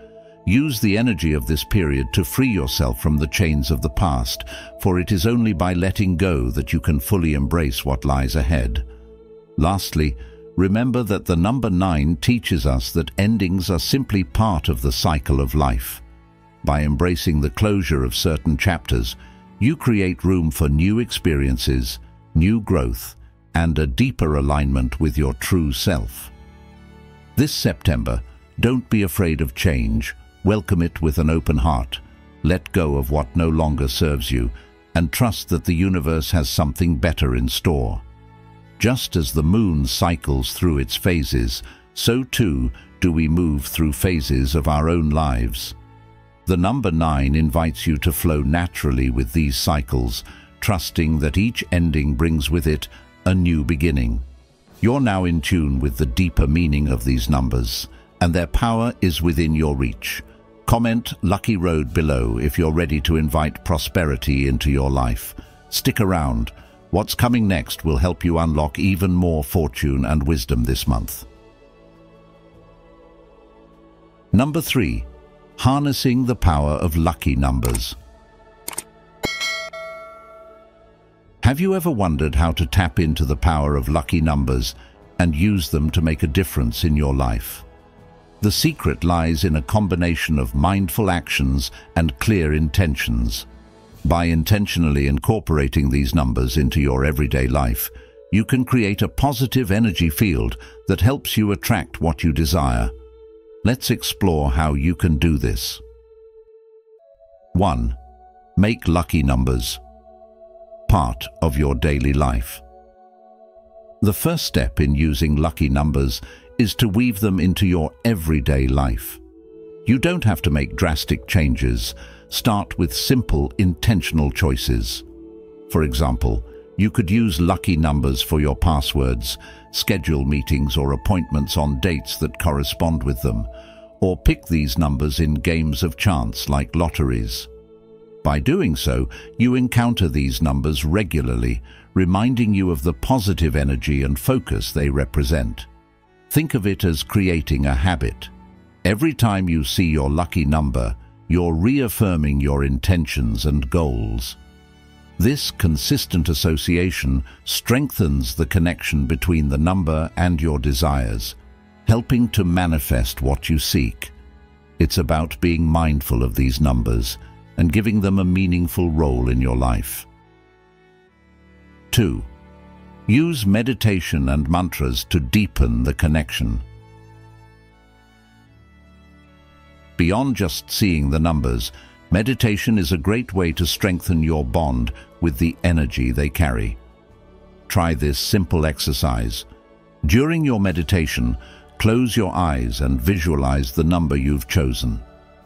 Use the energy of this period to free yourself from the chains of the past, for it is only by letting go that you can fully embrace what lies ahead. Lastly, remember that the number 9 teaches us that endings are simply part of the cycle of life. By embracing the closure of certain chapters, you create room for new experiences, new growth, and a deeper alignment with your true self. This September, don't be afraid of change. Welcome it with an open heart. Let go of what no longer serves you, and trust that the universe has something better in store. Just as the moon cycles through its phases, so too do we move through phases of our own lives. The number 9 invites you to flow naturally with these cycles, trusting that each ending brings with it a new beginning. You're now in tune with the deeper meaning of these numbers, and their power is within your reach. Comment Lucky Road below if you're ready to invite prosperity into your life. Stick around. What's coming next will help you unlock even more fortune and wisdom this month. Number 3. Harnessing the power of lucky numbers. Have you ever wondered how to tap into the power of lucky numbers and use them to make a difference in your life? The secret lies in a combination of mindful actions and clear intentions. By intentionally incorporating these numbers into your everyday life, you can create a positive energy field that helps you attract what you desire. Let's explore how you can do this. 1. Make lucky numbers part of your daily life. The first step in using lucky numbers is to weave them into your everyday life. You don't have to make drastic changes. Start with simple, intentional choices. For example, you could use lucky numbers for your passwords, schedule meetings or appointments on dates that correspond with them, or pick these numbers in games of chance like lotteries. By doing so, you encounter these numbers regularly, reminding you of the positive energy and focus they represent. Think of it as creating a habit. Every time you see your lucky number, you're reaffirming your intentions and goals. This consistent association strengthens the connection between the number and your desires, helping to manifest what you seek. It's about being mindful of these numbers and giving them a meaningful role in your life. 2. Use meditation and mantras to deepen the connection. Beyond just seeing the numbers, meditation is a great way to strengthen your bond with the energy they carry. Try this simple exercise. During your meditation, close your eyes and visualize the number you've chosen.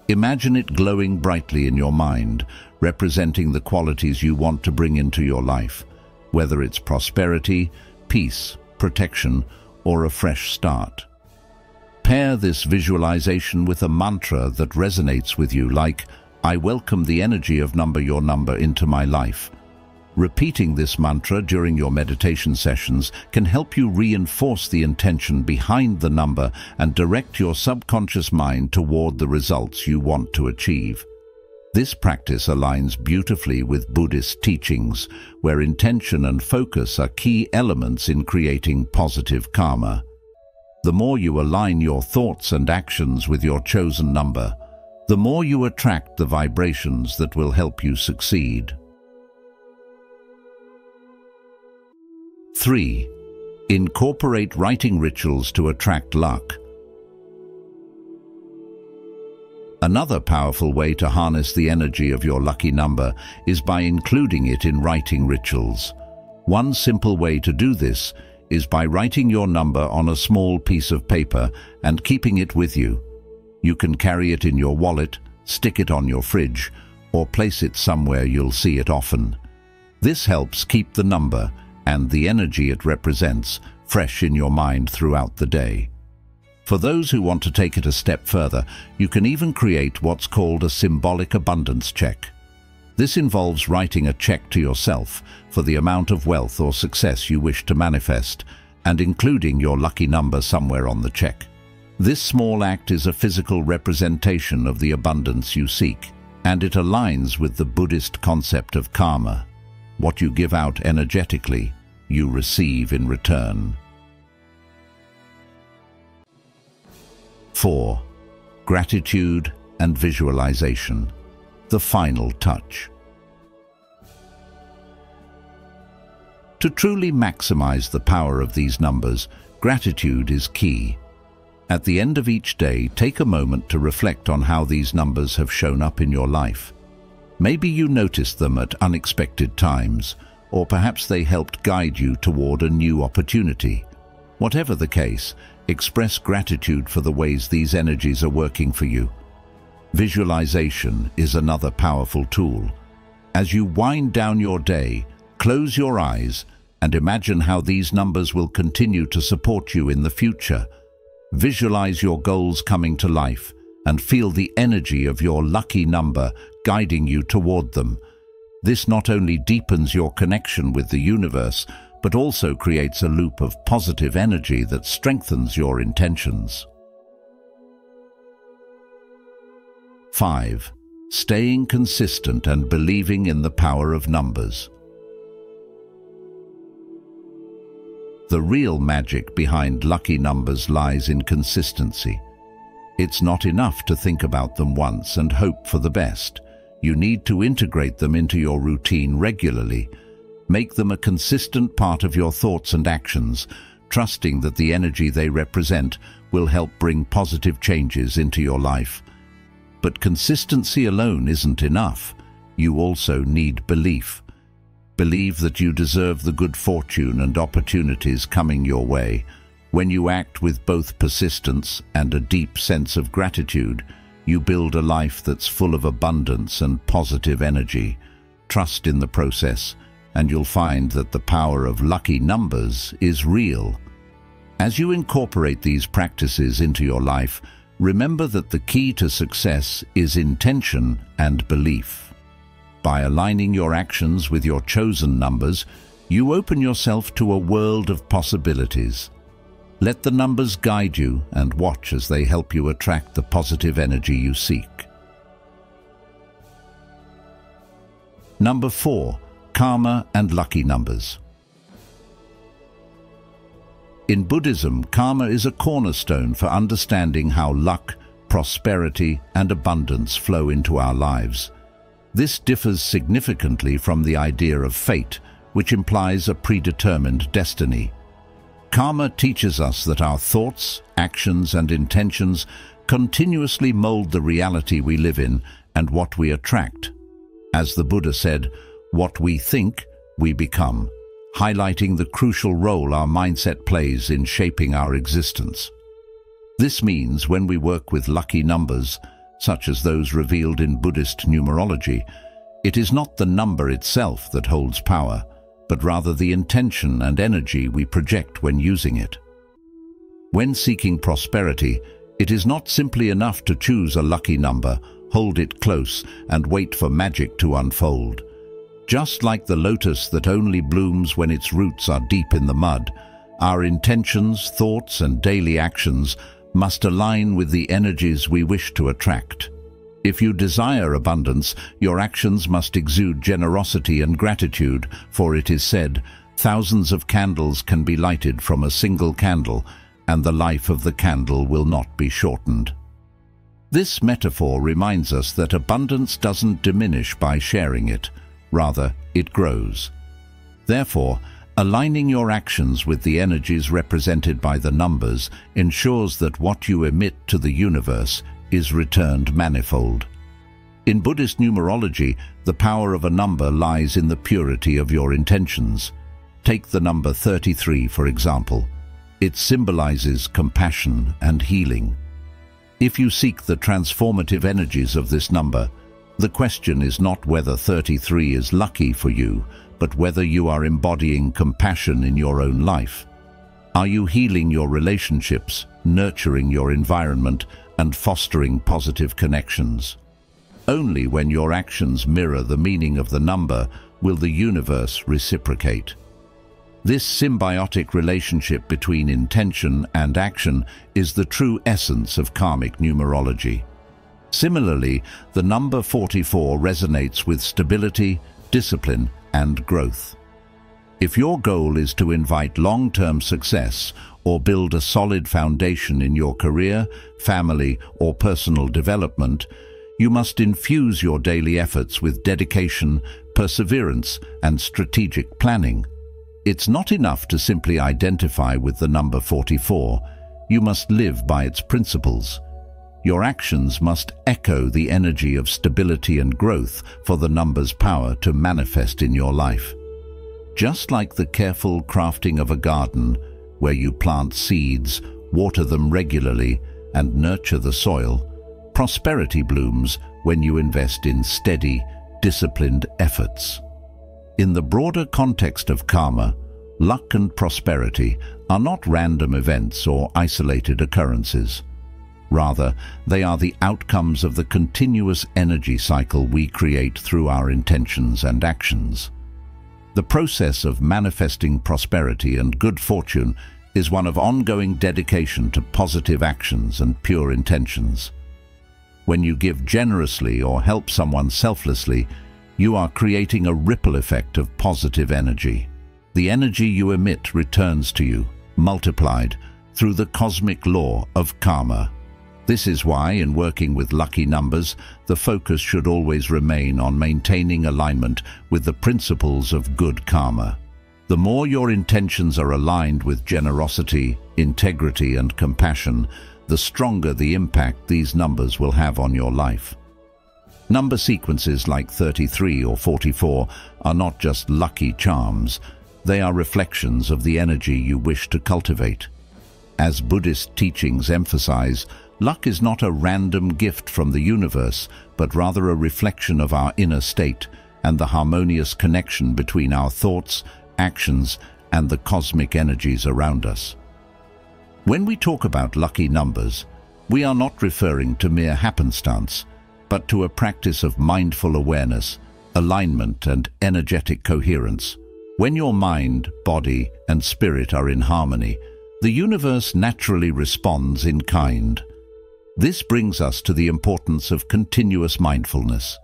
Imagine it glowing brightly in your mind, representing the qualities you want to bring into your life, whether it's prosperity, peace, protection, or a fresh start. Pair this visualization with a mantra that resonates with you, like, "I welcome the energy of your number into my life." Repeating this mantra during your meditation sessions can help you reinforce the intention behind the number and direct your subconscious mind toward the results you want to achieve. This practice aligns beautifully with Buddhist teachings, where intention and focus are key elements in creating positive karma. The more you align your thoughts and actions with your chosen number, the more you attract the vibrations that will help you succeed. 3. Incorporate writing rituals to attract luck. Another powerful way to harness the energy of your lucky number is by including it in writing rituals. One simple way to do this is by writing your number on a small piece of paper and keeping it with you. You can carry it in your wallet, stick it on your fridge, or place it somewhere you'll see it often. This helps keep the number and the energy it represents fresh in your mind throughout the day. For those who want to take it a step further, you can even create what's called a symbolic abundance check. This involves writing a check to yourself for the amount of wealth or success you wish to manifest, and including your lucky number somewhere on the check. This small act is a physical representation of the abundance you seek, and it aligns with the Buddhist concept of karma. What you give out energetically, you receive in return. 4. Gratitude and visualization. The final touch. To truly maximize the power of these numbers, gratitude is key. At the end of each day, take a moment to reflect on how these numbers have shown up in your life. Maybe you noticed them at unexpected times, or perhaps they helped guide you toward a new opportunity. Whatever the case, express gratitude for the ways these energies are working for you. Visualization is another powerful tool. As you wind down your day, close your eyes and imagine how these numbers will continue to support you in the future. Visualize your goals coming to life and feel the energy of your lucky number guiding you toward them. This not only deepens your connection with the universe, but also creates a loop of positive energy that strengthens your intentions. 5. Staying consistent and believing in the power of numbers. The real magic behind lucky numbers lies in consistency. It's not enough to think about them once and hope for the best. You need to integrate them into your routine regularly. Make them a consistent part of your thoughts and actions, trusting that the energy they represent will help bring positive changes into your life. But consistency alone isn't enough. You also need belief. Believe that you deserve the good fortune and opportunities coming your way. When you act with both persistence and a deep sense of gratitude, you build a life that's full of abundance and positive energy. Trust in the process, and you'll find that the power of lucky numbers is real. As you incorporate these practices into your life, remember that the key to success is intention and belief. By aligning your actions with your chosen numbers, you open yourself to a world of possibilities. Let the numbers guide you and watch as they help you attract the positive energy you seek. Number 4. Karma and lucky numbers. In Buddhism, karma is a cornerstone for understanding how luck, prosperity, and abundance flow into our lives. This differs significantly from the idea of fate, which implies a predetermined destiny. Karma teaches us that our thoughts, actions, and intentions continuously mold the reality we live in and what we attract. As the Buddha said, "What we think, we become," highlighting the crucial role our mindset plays in shaping our existence. This means when we work with lucky numbers, such as those revealed in Buddhist numerology, it is not the number itself that holds power, but rather the intention and energy we project when using it. When seeking prosperity, it is not simply enough to choose a lucky number, hold it close, and wait for magic to unfold. Just like the lotus that only blooms when its roots are deep in the mud, our intentions, thoughts, and daily actions must align with the energies we wish to attract. If you desire abundance, your actions must exude generosity and gratitude, for it is said, "Thousands of candles can be lighted from a single candle, and the life of the candle will not be shortened." This metaphor reminds us that abundance doesn't diminish by sharing it, rather, it grows. Therefore, aligning your actions with the energies represented by the numbers ensures that what you emit to the universe is returned manifold. In Buddhist numerology, the power of a number lies in the purity of your intentions. Take the number 33, for example. It symbolizes compassion and healing. If you seek the transformative energies of this number, The question is not whether 33 is lucky for you, but whether you are embodying compassion in your own life. Are you healing your relationships, nurturing your environment, and fostering positive connections? Only when your actions mirror the meaning of the number will the universe reciprocate. This symbiotic relationship between intention and action is the true essence of karmic numerology. Similarly, the number 44 resonates with stability, discipline, and growth. If your goal is to invite long-term success or build a solid foundation in your career, family, or personal development, you must infuse your daily efforts with dedication, perseverance, and strategic planning. It's not enough to simply identify with the number 44. You must live by its principles. Your actions must echo the energy of stability and growth for the number's power to manifest in your life. Just like the careful crafting of a garden, where you plant seeds, water them regularly, and nurture the soil, prosperity blooms when you invest in steady, disciplined efforts. In the broader context of karma, luck and prosperity are not random events or isolated occurrences. Rather, they are the outcomes of the continuous energy cycle we create through our intentions and actions. The process of manifesting prosperity and good fortune is one of ongoing dedication to positive actions and pure intentions. When you give generously or help someone selflessly, you are creating a ripple effect of positive energy. The energy you emit returns to you, multiplied, through the cosmic law of karma. This is why, in working with lucky numbers, the focus should always remain on maintaining alignment with the principles of good karma. The more your intentions are aligned with generosity, integrity, and compassion, the stronger the impact these numbers will have on your life. Number sequences like 33 or 44 are not just lucky charms, they are reflections of the energy you wish to cultivate. As Buddhist teachings emphasize, luck is not a random gift from the universe, but rather a reflection of our inner state and the harmonious connection between our thoughts, actions, and the cosmic energies around us. When we talk about lucky numbers, we are not referring to mere happenstance, but to a practice of mindful awareness, alignment, and energetic coherence. When your mind, body, and spirit are in harmony, the universe naturally responds in kind. This brings us to the importance of continuous mindfulness.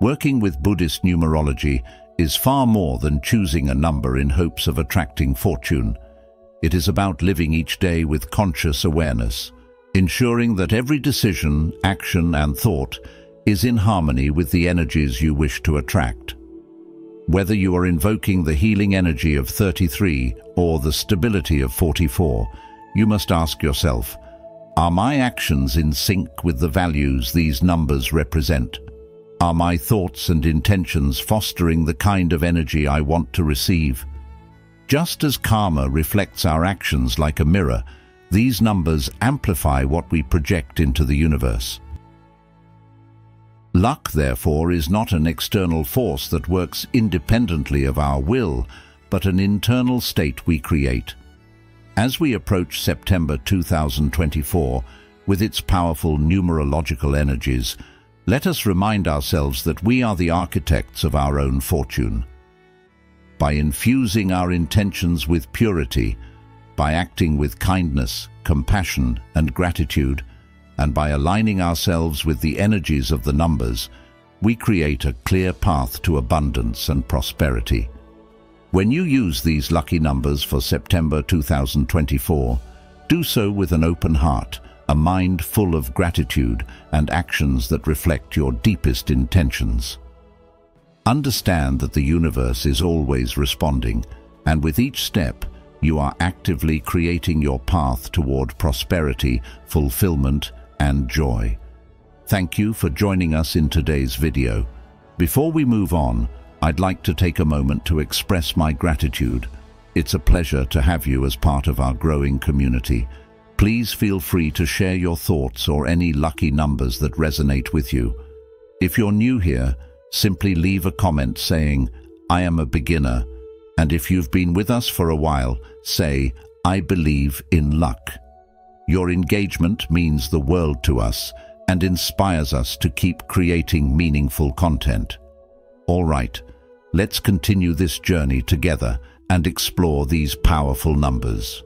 Working with Buddhist numerology is far more than choosing a number in hopes of attracting fortune. It is about living each day with conscious awareness, ensuring that every decision, action, and thought is in harmony with the energies you wish to attract. Whether you are invoking the healing energy of 33 or the stability of 44, you must ask yourself, are my actions in sync with the values these numbers represent? Are my thoughts and intentions fostering the kind of energy I want to receive? Just as karma reflects our actions like a mirror, these numbers amplify what we project into the universe. Luck, therefore, is not an external force that works independently of our will, but an internal state we create. As we approach September 2024, with its powerful numerological energies, let us remind ourselves that we are the architects of our own fortune. By infusing our intentions with purity, by acting with kindness, compassion, and gratitude, and by aligning ourselves with the energies of the numbers, we create a clear path to abundance and prosperity. When you use these lucky numbers for September 2024, do so with an open heart, a mind full of gratitude, and actions that reflect your deepest intentions. Understand that the universe is always responding, and with each step, you are actively creating your path toward prosperity, fulfillment, and joy. Thank you for joining us in today's video. Before we move on, I'd like to take a moment to express my gratitude. It's a pleasure to have you as part of our growing community. Please feel free to share your thoughts or any lucky numbers that resonate with you. If you're new here, simply leave a comment saying, "I am a beginner," and if you've been with us for a while, say, "I believe in luck." Your engagement means the world to us and inspires us to keep creating meaningful content. All right, let's continue this journey together and explore these powerful numbers.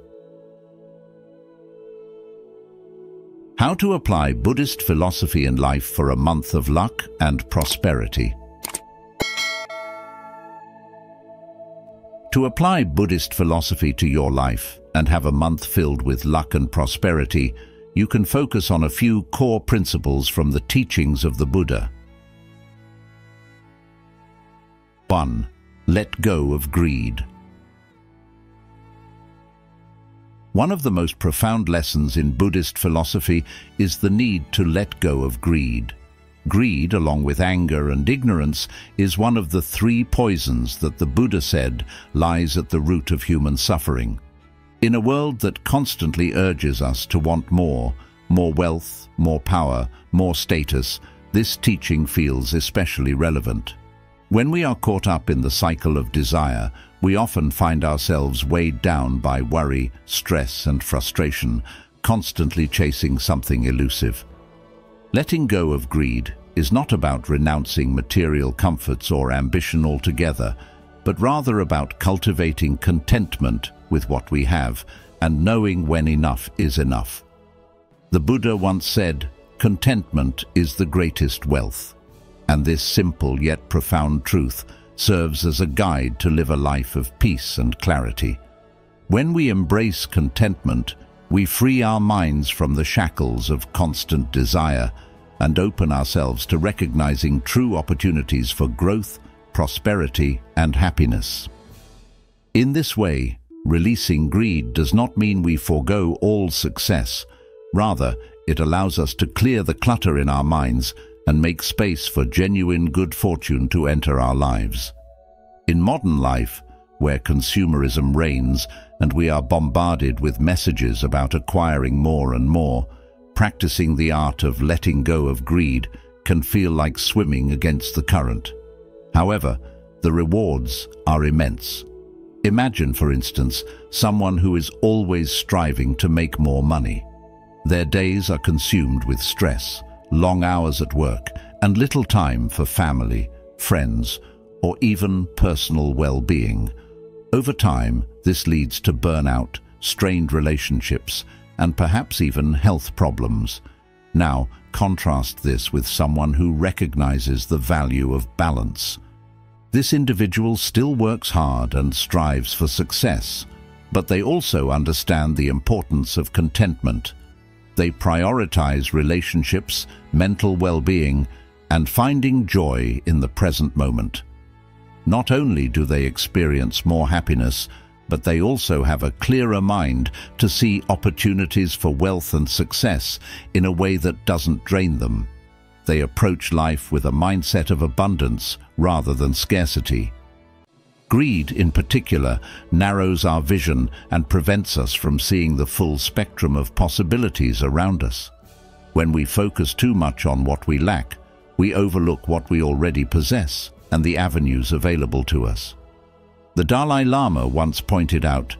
How to apply Buddhist philosophy in life for a month of luck and prosperity. To apply Buddhist philosophy to your life and have a month filled with luck and prosperity, you can focus on a few core principles from the teachings of the Buddha. 1. Let go of greed. One of the most profound lessons in Buddhist philosophy is the need to let go of greed. Greed, along with anger and ignorance, is one of the 3 poisons that the Buddha said lies at the root of human suffering. In a world that constantly urges us to want more wealth, more power, more status, this teaching feels especially relevant. When we are caught up in the cycle of desire, we often find ourselves weighed down by worry, stress, and frustration, constantly chasing something elusive. Letting go of greed is not about renouncing material comforts or ambition altogether, but rather about cultivating contentment with what we have and knowing when enough is enough. The Buddha once said, "Contentment is the greatest wealth," and this simple yet profound truth serves as a guide to live a life of peace and clarity. When we embrace contentment, we free our minds from the shackles of constant desire and open ourselves to recognizing true opportunities for growth, prosperity, and happiness. In this way, releasing greed does not mean we forego all success. Rather, it allows us to clear the clutter in our minds and make space for genuine good fortune to enter our lives. In modern life, where consumerism reigns and we are bombarded with messages about acquiring more and more, practicing the art of letting go of greed can feel like swimming against the current. However, the rewards are immense. Imagine, for instance, someone who is always striving to make more money. Their days are consumed with stress, long hours at work, and little time for family, friends, or even personal well-being. Over time, this leads to burnout, strained relationships, and perhaps even health problems. Now, contrast this with someone who recognizes the value of balance. This individual still works hard and strives for success, but they also understand the importance of contentment. They prioritize relationships, mental well-being, and finding joy in the present moment. Not only do they experience more happiness, but they also have a clearer mind to see opportunities for wealth and success in a way that doesn't drain them. They approach life with a mindset of abundance rather than scarcity. Greed, in particular, narrows our vision and prevents us from seeing the full spectrum of possibilities around us. When we focus too much on what we lack, we overlook what we already possess and the avenues available to us. The Dalai Lama once pointed out,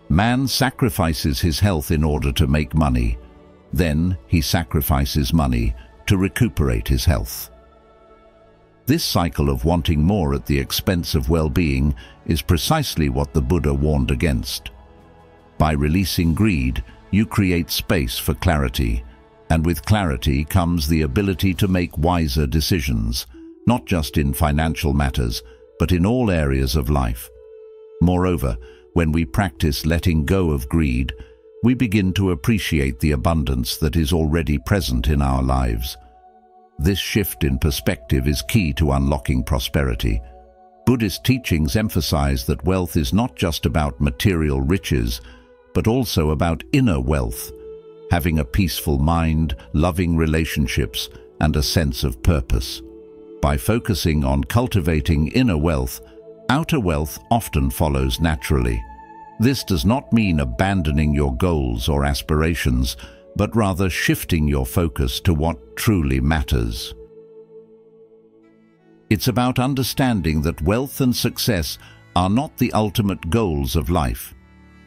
"Man sacrifices his health in order to make money. Then he sacrifices money to recuperate his health." This cycle of wanting more at the expense of well-being is precisely what the Buddha warned against. By releasing greed, you create space for clarity, and with clarity comes the ability to make wiser decisions, not just in financial matters, but in all areas of life. Moreover, when we practice letting go of greed, we begin to appreciate the abundance that is already present in our lives. This shift in perspective is key to unlocking prosperity. Buddhist teachings emphasize that wealth is not just about material riches, but also about inner wealth, having a peaceful mind, loving relationships, and a sense of purpose. By focusing on cultivating inner wealth, outer wealth often follows naturally. This does not mean abandoning your goals or aspirations, but rather shifting your focus to what truly matters. It's about understanding that wealth and success are not the ultimate goals of life.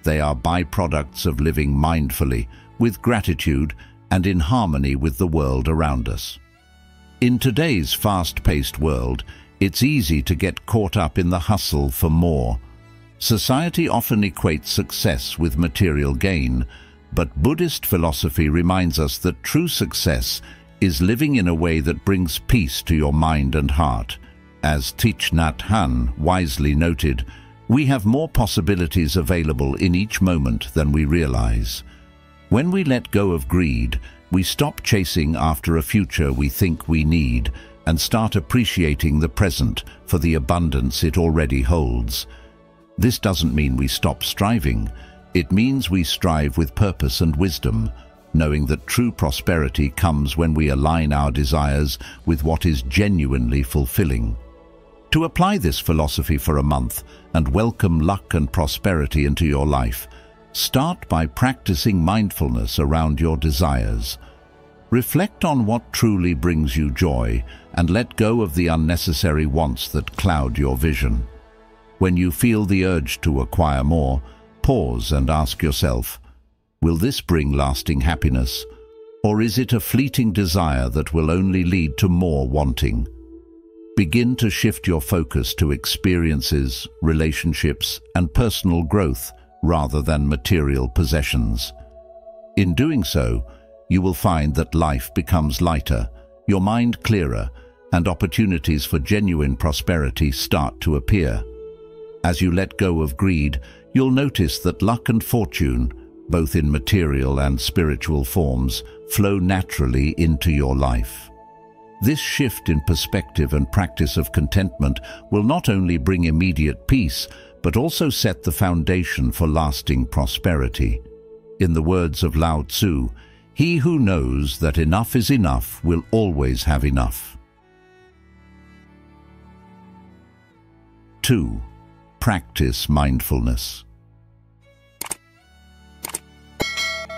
They are byproducts of living mindfully, with gratitude, and in harmony with the world around us. In today's fast-paced world, it's easy to get caught up in the hustle for more. Society often equates success with material gain, but Buddhist philosophy reminds us that true success is living in a way that brings peace to your mind and heart. As Thich Nhat Hanh wisely noted, we have more possibilities available in each moment than we realize. When we let go of greed, we stop chasing after a future we think we need and start appreciating the present for the abundance it already holds. This doesn't mean we stop striving. It means we strive with purpose and wisdom, knowing that true prosperity comes when we align our desires with what is genuinely fulfilling. To apply this philosophy for a month and welcome luck and prosperity into your life, start by practicing mindfulness around your desires. Reflect on what truly brings you joy and let go of the unnecessary wants that cloud your vision. When you feel the urge to acquire more, pause and ask yourself, will this bring lasting happiness, or is it a fleeting desire that will only lead to more wanting? Begin to shift your focus to experiences, relationships, and personal growth rather than material possessions. In doing so, you will find that life becomes lighter, your mind clearer, and opportunities for genuine prosperity start to appear. As you let go of greed, you'll notice that luck and fortune, both in material and spiritual forms, flow naturally into your life. This shift in perspective and practice of contentment will not only bring immediate peace, but also set the foundation for lasting prosperity. In the words of Lao Tzu, "He who knows that enough is enough will always have enough." 2. Practice mindfulness.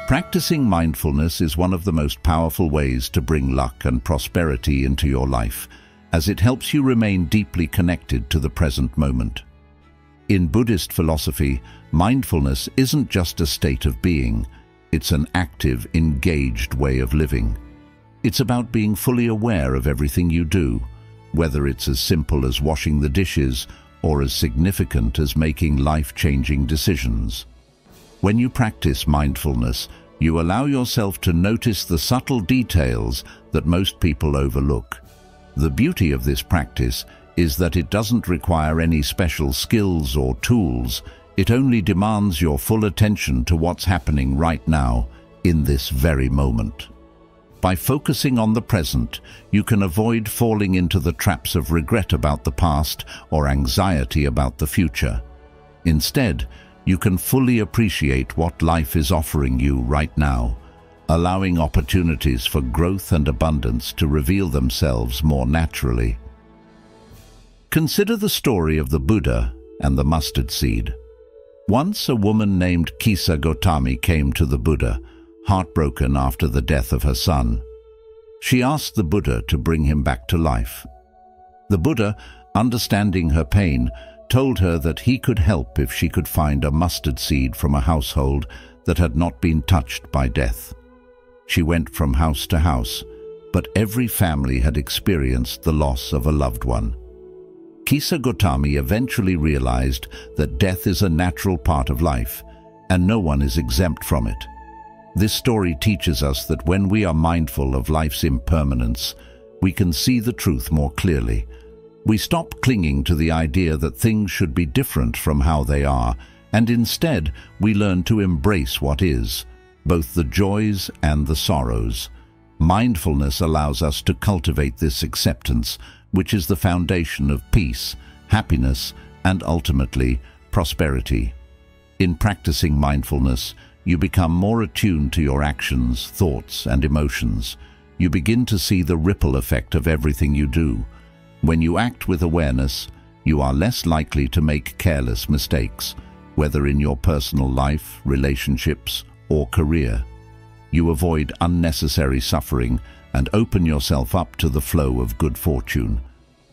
Practicing mindfulness is one of the most powerful ways to bring luck and prosperity into your life, as it helps you remain deeply connected to the present moment. In Buddhist philosophy, mindfulness isn't just a state of being, it's an active, engaged way of living. It's about being fully aware of everything you do, whether it's as simple as washing the dishes or as significant as making life-changing decisions. When you practice mindfulness, you allow yourself to notice the subtle details that most people overlook. The beauty of this practice is that it doesn't require any special skills or tools. It only demands your full attention to what's happening right now, in this very moment. By focusing on the present, you can avoid falling into the traps of regret about the past or anxiety about the future. Instead, you can fully appreciate what life is offering you right now, allowing opportunities for growth and abundance to reveal themselves more naturally. Consider the story of the Buddha and the mustard seed. Once a woman named Kisa Gotami came to the Buddha, heartbroken after the death of her son. She asked the Buddha to bring him back to life. The Buddha, understanding her pain, told her that he could help if she could find a mustard seed from a household that had not been touched by death. She went from house to house, but every family had experienced the loss of a loved one. Kisa Gotami eventually realized that death is a natural part of life, and no one is exempt from it. This story teaches us that when we are mindful of life's impermanence, we can see the truth more clearly. We stop clinging to the idea that things should be different from how they are, and instead we learn to embrace what is, both the joys and the sorrows. Mindfulness allows us to cultivate this acceptance, which is the foundation of peace, happiness, and ultimately, prosperity. In practicing mindfulness, you become more attuned to your actions, thoughts, and emotions. You begin to see the ripple effect of everything you do. When you act with awareness, you are less likely to make careless mistakes, whether in your personal life, relationships, or career. You avoid unnecessary suffering and open yourself up to the flow of good fortune.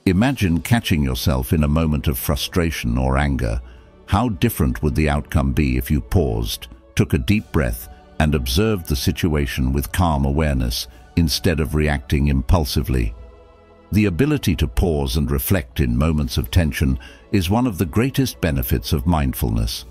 Imagine catching yourself in a moment of frustration or anger. How different would the outcome be if you paused, took a deep breath, and observed the situation with calm awareness instead of reacting impulsively? The ability to pause and reflect in moments of tension is one of the greatest benefits of mindfulness.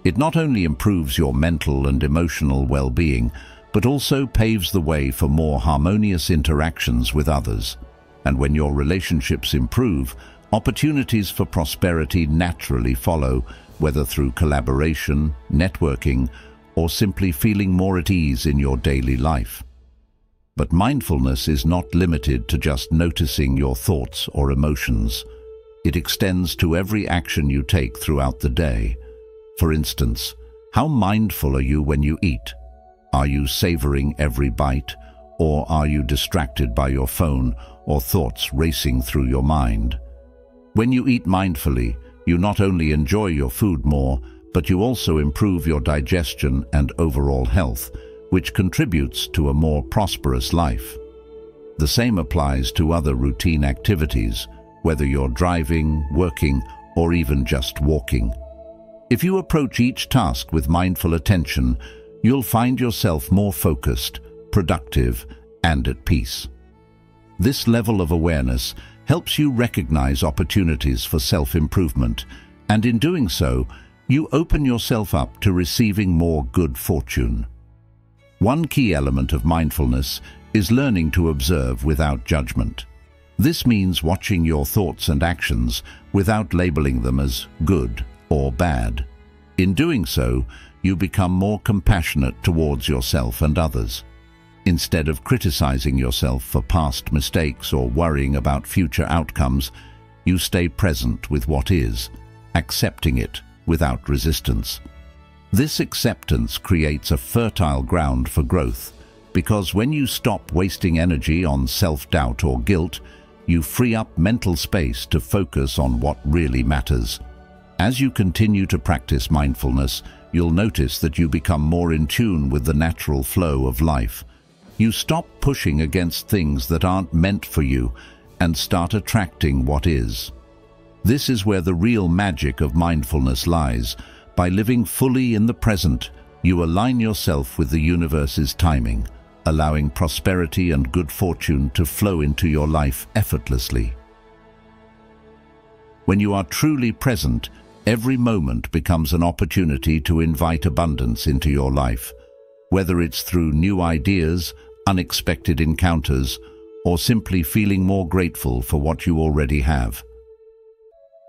It not only improves your mental and emotional well-being, but also paves the way for more harmonious interactions with others. And when your relationships improve, opportunities for prosperity naturally follow, whether through collaboration, networking, or simply feeling more at ease in your daily life. But mindfulness is not limited to just noticing your thoughts or emotions. It extends to every action you take throughout the day. For instance, how mindful are you when you eat? Are you savoring every bite, or are you distracted by your phone or thoughts racing through your mind? When you eat mindfully, you not only enjoy your food more, but you also improve your digestion and overall health, which contributes to a more prosperous life. The same applies to other routine activities, whether you're driving, working, or even just walking. If you approach each task with mindful attention, you'll find yourself more focused, productive, and at peace. This level of awareness helps you recognize opportunities for self-improvement, and in doing so, you open yourself up to receiving more good fortune. One key element of mindfulness is learning to observe without judgment. This means watching your thoughts and actions without labeling them as good or bad. In doing so, you become more compassionate towards yourself and others. Instead of criticizing yourself for past mistakes or worrying about future outcomes, you stay present with what is, accepting it without resistance. This acceptance creates a fertile ground for growth, because when you stop wasting energy on self-doubt or guilt, you free up mental space to focus on what really matters. As you continue to practice mindfulness, you'll notice that you become more in tune with the natural flow of life. You stop pushing against things that aren't meant for you and start attracting what is. This is where the real magic of mindfulness lies. By living fully in the present, you align yourself with the universe's timing, allowing prosperity and good fortune to flow into your life effortlessly. When you are truly present, every moment becomes an opportunity to invite abundance into your life, whether it's through new ideas, unexpected encounters, or simply feeling more grateful for what you already have.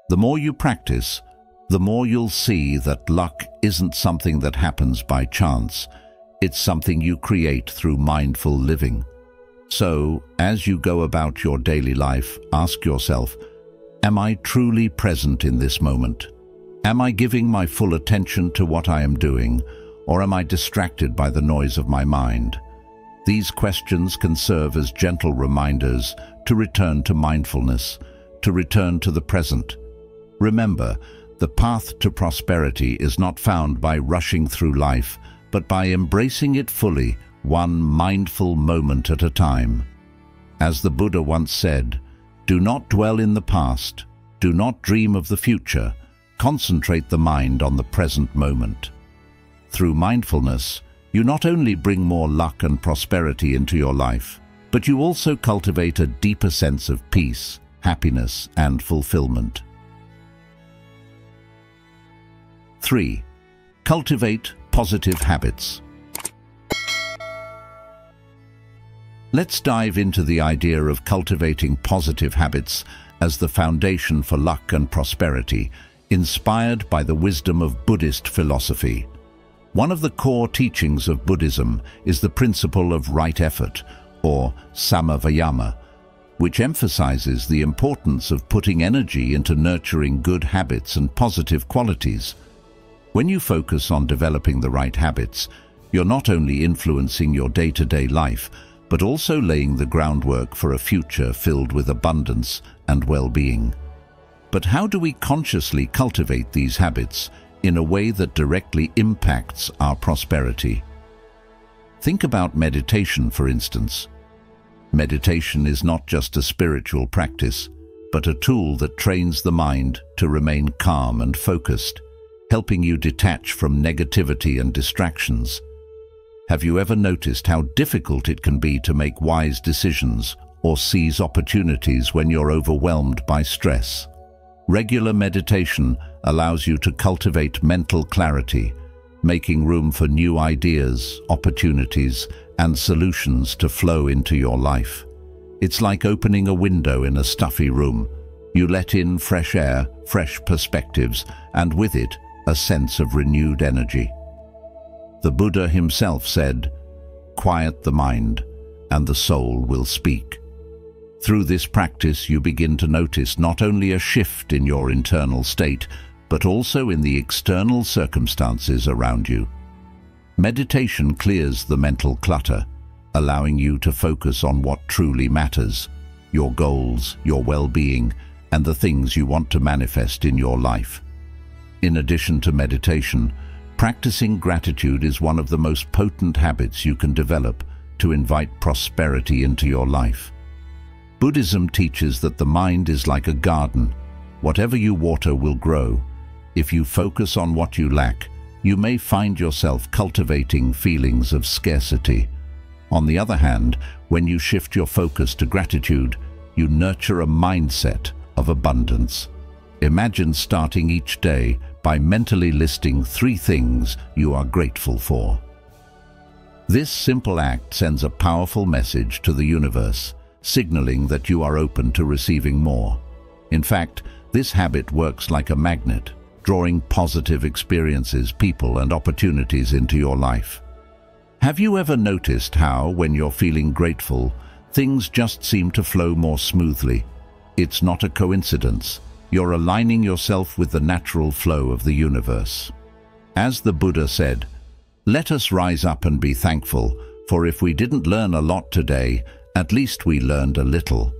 The more you practice, the more you'll see that luck isn't something that happens by chance. It's something you create through mindful living. So, as you go about your daily life, ask yourself, am I truly present in this moment? Am I giving my full attention to what I am doing, or am I distracted by the noise of my mind? These questions can serve as gentle reminders to return to mindfulness, to return to the present. Remember, the path to prosperity is not found by rushing through life, but by embracing it fully, one mindful moment at a time. As the Buddha once said, "Do not dwell in the past, do not dream of the future, concentrate the mind on the present moment." Through mindfulness, you not only bring more luck and prosperity into your life, but you also cultivate a deeper sense of peace, happiness, and fulfillment. 3. Cultivate positive habits. Let's dive into the idea of cultivating positive habits as the foundation for luck and prosperity, inspired by the wisdom of Buddhist philosophy. One of the core teachings of Buddhism is the principle of right effort, or samavayama, which emphasizes the importance of putting energy into nurturing good habits and positive qualities. When you focus on developing the right habits, you're not only influencing your day-to-day life, but also laying the groundwork for a future filled with abundance and well-being. But how do we consciously cultivate these habits in a way that directly impacts our prosperity? Think about meditation, for instance. Meditation is not just a spiritual practice. but a tool that trains the mind to remain calm and focused, helping you detach from negativity and distractions. Have you ever noticed how difficult it can be to make wise decisions or seize opportunities when you're overwhelmed by stress? Regular meditation allows you to cultivate mental clarity, making room for new ideas, opportunities, and solutions to flow into your life. It's like opening a window in a stuffy room. You let in fresh air, fresh perspectives, and with it, a sense of renewed energy. The Buddha himself said, "Quiet the mind, and the soul will speak." Through this practice, you begin to notice not only a shift in your internal state, but also in the external circumstances around you. Meditation clears the mental clutter, allowing you to focus on what truly matters, your goals, your well-being, and the things you want to manifest in your life. In addition to meditation, practicing gratitude is one of the most potent habits you can develop to invite prosperity into your life. Buddhism teaches that the mind is like a garden. Whatever you water will grow. If you focus on what you lack, you may find yourself cultivating feelings of scarcity. On the other hand, when you shift your focus to gratitude, you nurture a mindset of abundance. Imagine starting each day by mentally listing 3 things you are grateful for. This simple act sends a powerful message to the universe, signaling that you are open to receiving more. In fact, this habit works like a magnet, drawing positive experiences, people, and opportunities into your life. Have you ever noticed how, when you're feeling grateful, things just seem to flow more smoothly? It's not a coincidence. You're aligning yourself with the natural flow of the universe. As the Buddha said, "Let us rise up and be thankful, for if we didn't learn a lot today, at least we learned a little."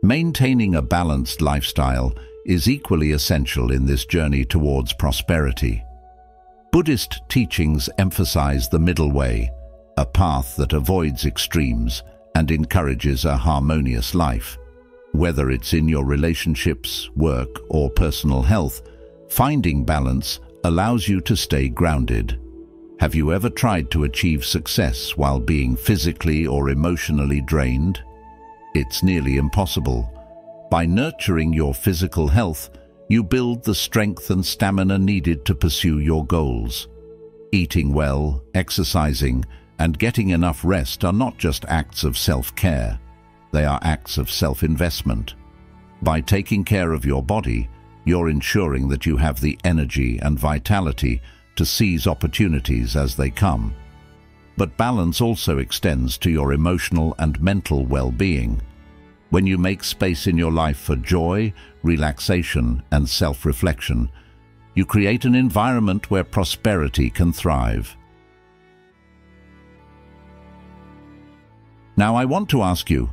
Maintaining a balanced lifestyle is equally essential in this journey towards prosperity. Buddhist teachings emphasize the middle way, a path that avoids extremes and encourages a harmonious life. Whether it's in your relationships, work, or personal health, finding balance allows you to stay grounded. Have you ever tried to achieve success while being physically or emotionally drained? It's nearly impossible. By nurturing your physical health, you build the strength and stamina needed to pursue your goals. Eating well, exercising, and getting enough rest are not just acts of self-care. They are acts of self-investment. By taking care of your body, you're ensuring that you have the energy and vitality to seize opportunities as they come. But balance also extends to your emotional and mental well-being. When you make space in your life for joy, relaxation, and self-reflection, you create an environment where prosperity can thrive. Now, I want to ask you,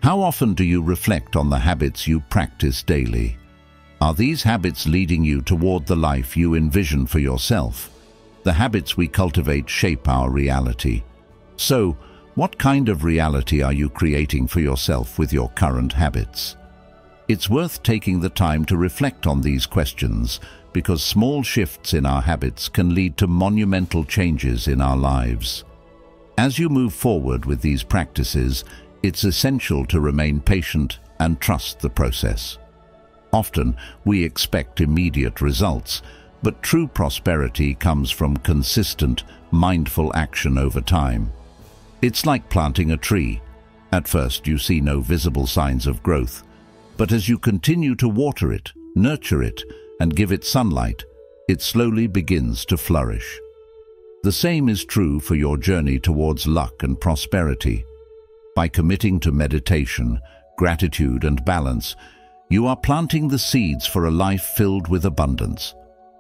how often do you reflect on the habits you practice daily? Are these habits leading you toward the life you envision for yourself? The habits we cultivate shape our reality. So, what kind of reality are you creating for yourself with your current habits? It's worth taking the time to reflect on these questions, because small shifts in our habits can lead to monumental changes in our lives. As you move forward with these practices, it's essential to remain patient and trust the process. Often, we expect immediate results, but true prosperity comes from consistent, mindful action over time. It's like planting a tree. At first, you see no visible signs of growth, but as you continue to water it, nurture it, and give it sunlight, it slowly begins to flourish. The same is true for your journey towards luck and prosperity. By committing to meditation, gratitude, and balance, you are planting the seeds for a life filled with abundance.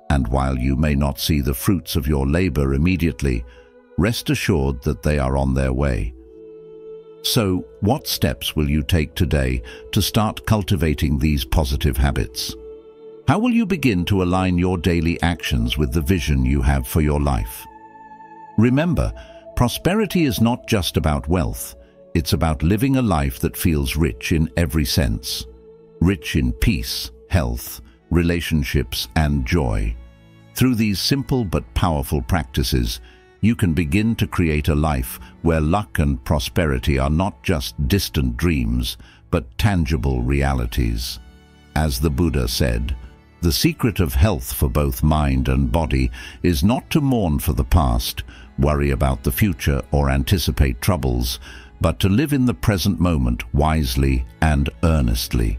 And while you may not see the fruits of your labor immediately, rest assured that they are on their way. So, what steps will you take today to start cultivating these positive habits? How will you begin to align your daily actions with the vision you have for your life? Remember, prosperity is not just about wealth. It's about living a life that feels rich in every sense. rich in peace, health, relationships, and joy. Through these simple but powerful practices, you can begin to create a life where luck and prosperity are not just distant dreams, but tangible realities. As the Buddha said, the secret of health for both mind and body is not to mourn for the past, worry about the future, or anticipate troubles, but to live in the present moment wisely and earnestly.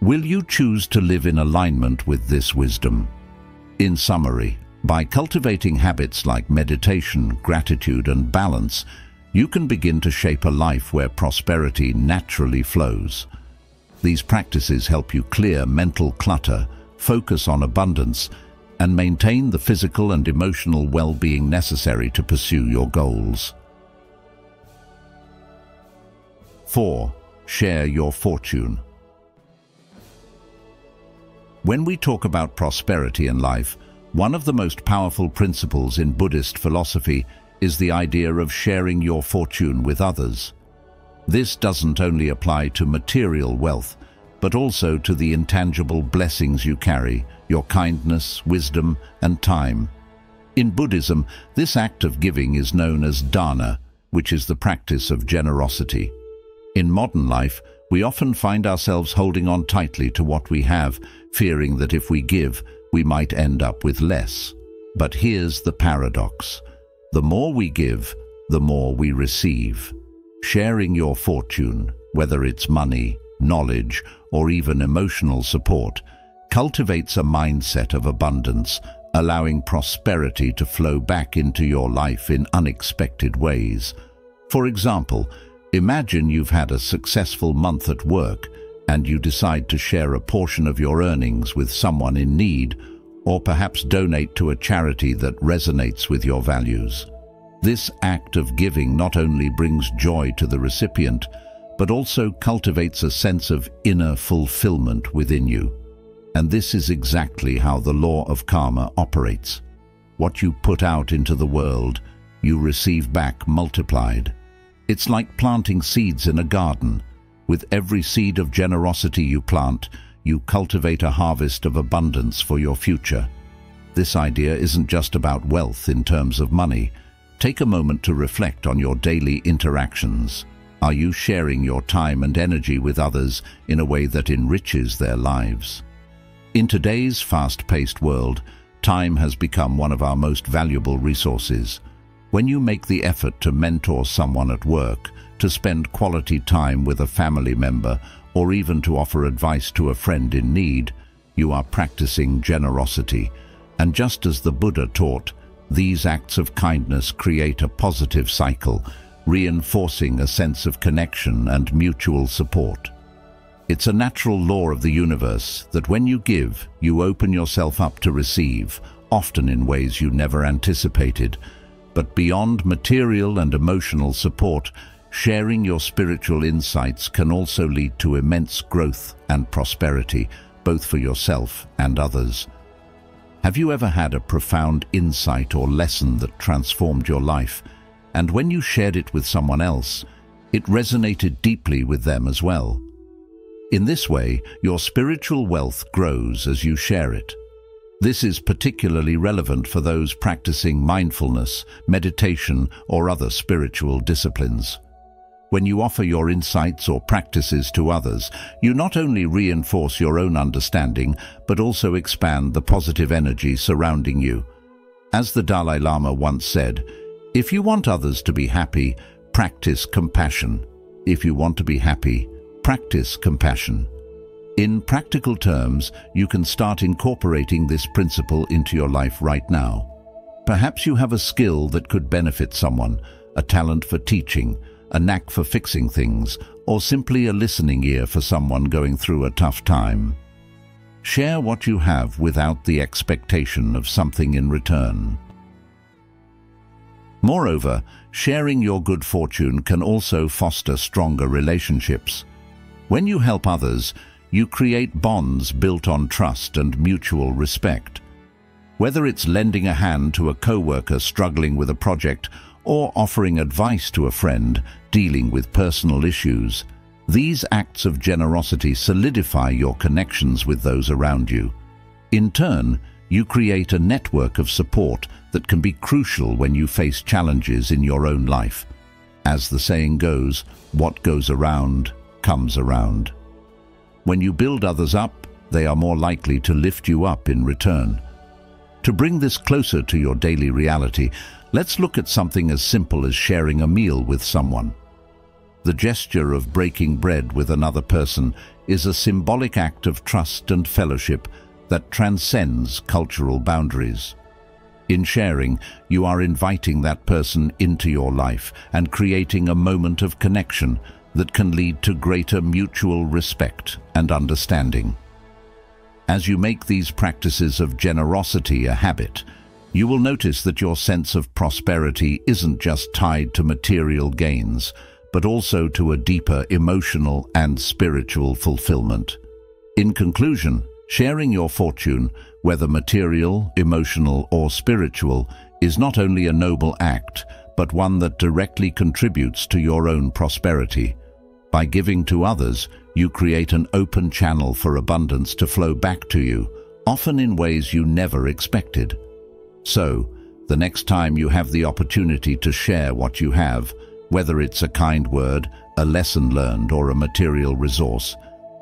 Will you choose to live in alignment with this wisdom? In summary, by cultivating habits like meditation, gratitude, and balance, you can begin to shape a life where prosperity naturally flows. These practices help you clear mental clutter, focus on abundance, and maintain the physical and emotional well-being necessary to pursue your goals. 4. Share your fortune. When we talk about prosperity in life, one of the most powerful principles in Buddhist philosophy is the idea of sharing your fortune with others. This doesn't only apply to material wealth, but also to the intangible blessings you carry, your kindness, wisdom, and time. In Buddhism, this act of giving is known as dana, which is the practice of generosity. In modern life, we often find ourselves holding on tightly to what we have, fearing that if we give, we might end up with less. But here's the paradox. The more we give, the more we receive. Sharing your fortune, whether it's money, knowledge, or even emotional support, cultivates a mindset of abundance, allowing prosperity to flow back into your life in unexpected ways. For example, imagine you've had a successful month at work and you decide to share a portion of your earnings with someone in need, or perhaps donate to a charity that resonates with your values. This act of giving not only brings joy to the recipient, but also cultivates a sense of inner fulfillment within you. And this is exactly how the law of karma operates. What you put out into the world, you receive back multiplied. It's like planting seeds in a garden. With every seed of generosity you plant, you cultivate a harvest of abundance for your future. This idea isn't just about wealth in terms of money. Take a moment to reflect on your daily interactions. Are you sharing your time and energy with others in a way that enriches their lives? In today's fast-paced world, time has become one of our most valuable resources. When you make the effort to mentor someone at work, to spend quality time with a family member, or even to offer advice to a friend in need, you are practicing generosity. And just as the Buddha taught, these acts of kindness create a positive cycle, reinforcing a sense of connection and mutual support. It's a natural law of the universe that when you give, you open yourself up to receive, often in ways you never anticipated. But beyond material and emotional support, sharing your spiritual insights can also lead to immense growth and prosperity, both for yourself and others. Have you ever had a profound insight or lesson that transformed your life, and when you shared it with someone else, it resonated deeply with them as well? In this way, your spiritual wealth grows as you share it. This is particularly relevant for those practicing mindfulness, meditation, or other spiritual disciplines. When you offer your insights or practices to others, you not only reinforce your own understanding, but also expand the positive energy surrounding you. As the Dalai Lama once said, "If you want others to be happy, practice compassion. If you want to be happy, practice compassion." In practical terms, you can start incorporating this principle into your life right now. Perhaps you have a skill that could benefit someone, a talent for teaching, a knack for fixing things, or simply a listening ear for someone going through a tough time. Share what you have without the expectation of something in return. Moreover, sharing your good fortune can also foster stronger relationships. When you help others, you create bonds built on trust and mutual respect. Whether it's lending a hand to a coworker struggling with a project or offering advice to a friend dealing with personal issues, These acts of generosity solidify your connections with those around you. In turn, you create a network of support that can be crucial when you face challenges in your own life. As the saying goes, what goes around comes around. When you build others up, they are more likely to lift you up in return. To bring this closer to your daily reality, let's look at something as simple as sharing a meal with someone. The gesture of breaking bread with another person is a symbolic act of trust and fellowship that transcends cultural boundaries. In sharing, you are inviting that person into your life and creating a moment of connection that can lead to greater mutual respect and understanding. As you make these practices of generosity a habit, you will notice that your sense of prosperity isn't just tied to material gains, but also to a deeper emotional and spiritual fulfillment. In conclusion, sharing your fortune, whether material, emotional, or spiritual, is not only a noble act, but one that directly contributes to your own prosperity. By giving to others, you create an open channel for abundance to flow back to you, often in ways you never expected. So, the next time you have the opportunity to share what you have, whether it's a kind word, a lesson learned, or a material resource,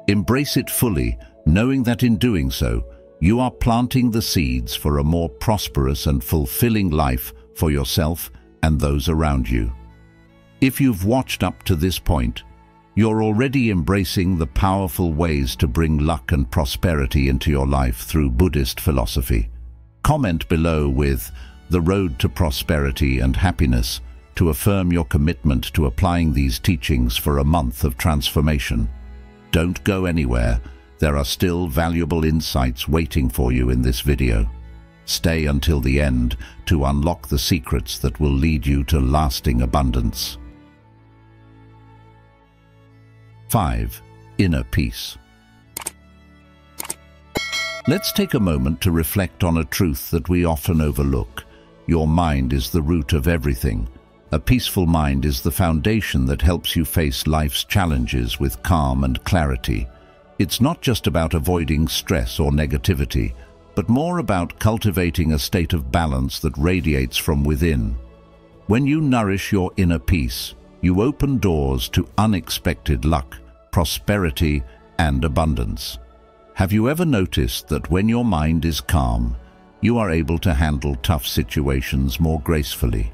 embrace it fully, knowing that in doing so, you are planting the seeds for a more prosperous and fulfilling life for yourself and those around you. If you've watched up to this point, you're already embracing the powerful ways to bring luck and prosperity into your life through Buddhist philosophy. Comment below with "The road to prosperity and happiness" to affirm your commitment to applying these teachings for a month of transformation. Don't go anywhere. There are still valuable insights waiting for you in this video. Stay until the end to unlock the secrets that will lead you to lasting abundance. 5. Inner peace. Let's take a moment to reflect on a truth that we often overlook. Your mind is the root of everything. A peaceful mind is the foundation that helps you face life's challenges with calm and clarity. It's not just about avoiding stress or negativity, but more about cultivating a state of balance that radiates from within. When you nourish your inner peace, you open doors to unexpected luck, prosperity, and abundance. Have you ever noticed that when your mind is calm, you are able to handle tough situations more gracefully?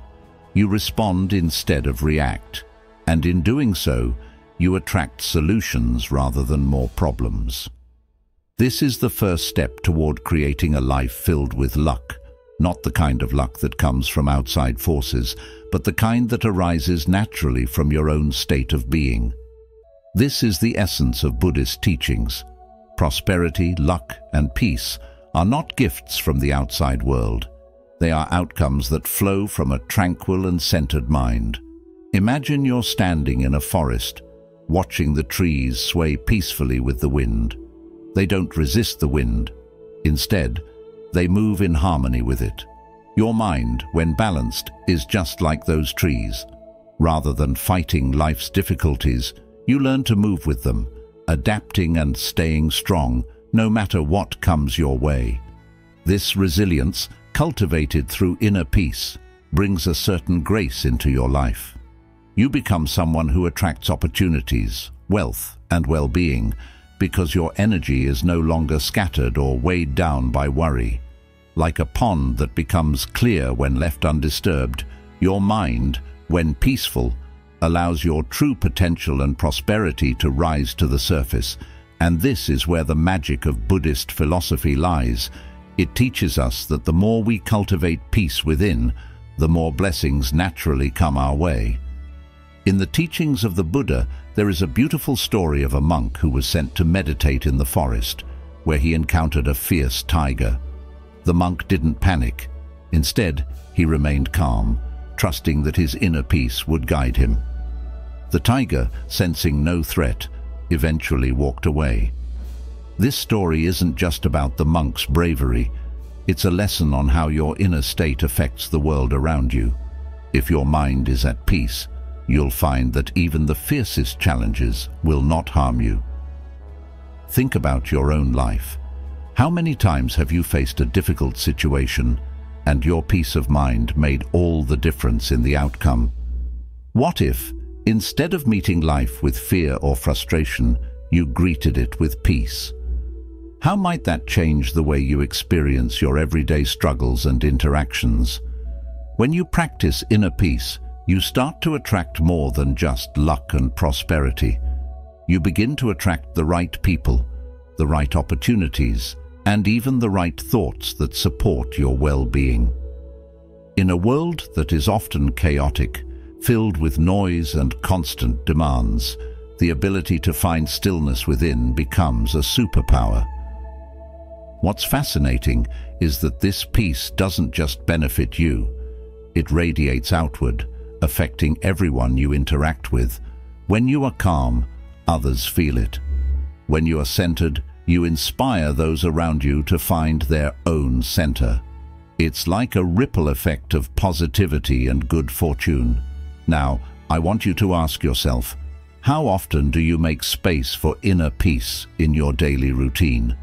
You respond instead of react, and in doing so, you attract solutions rather than more problems. This is the first step toward creating a life filled with luck, not the kind of luck that comes from outside forces, but the kind that arises naturally from your own state of being. This is the essence of Buddhist teachings. Prosperity, luck, and peace are not gifts from the outside world. They are outcomes that flow from a tranquil and centered mind. Imagine you're standing in a forest, watching the trees sway peacefully with the wind. They don't resist the wind. Instead, they move in harmony with it. Your mind, when balanced, is just like those trees. Rather than fighting life's difficulties, you learn to move with them, adapting and staying strong, no matter what comes your way. This resilience, cultivated through inner peace, brings a certain grace into your life. You become someone who attracts opportunities, wealth, and well-being because your energy is no longer scattered or weighed down by worry. Like a pond that becomes clear when left undisturbed, your mind, when peaceful, allows your true potential and prosperity to rise to the surface. And this is where the magic of Buddhist philosophy lies. It teaches us that the more we cultivate peace within, the more blessings naturally come our way. In the teachings of the Buddha, there is a beautiful story of a monk who was sent to meditate in the forest, where he encountered a fierce tiger. The monk didn't panic. Instead, he remained calm, trusting that his inner peace would guide him. The tiger, sensing no threat, eventually walked away. This story isn't just about the monk's bravery. It's a lesson on how your inner state affects the world around you. If your mind is at peace, you'll find that even the fiercest challenges will not harm you. Think about your own life. How many times have you faced a difficult situation and your peace of mind made all the difference in the outcome? What if, instead of meeting life with fear or frustration, you greeted it with peace? How might that change the way you experience your everyday struggles and interactions? When you practice inner peace, you start to attract more than just luck and prosperity. You begin to attract the right people, the right opportunities, and even the right thoughts that support your well-being. In a world that is often chaotic, filled with noise and constant demands, the ability to find stillness within becomes a superpower. What's fascinating is that this peace doesn't just benefit you. It radiates outward, affecting everyone you interact with. When you are calm, others feel it. When you are centered, you inspire those around you to find their own center. It's like a ripple effect of positivity and good fortune. Now, I want you to ask yourself, how often do you make space for inner peace in your daily routine?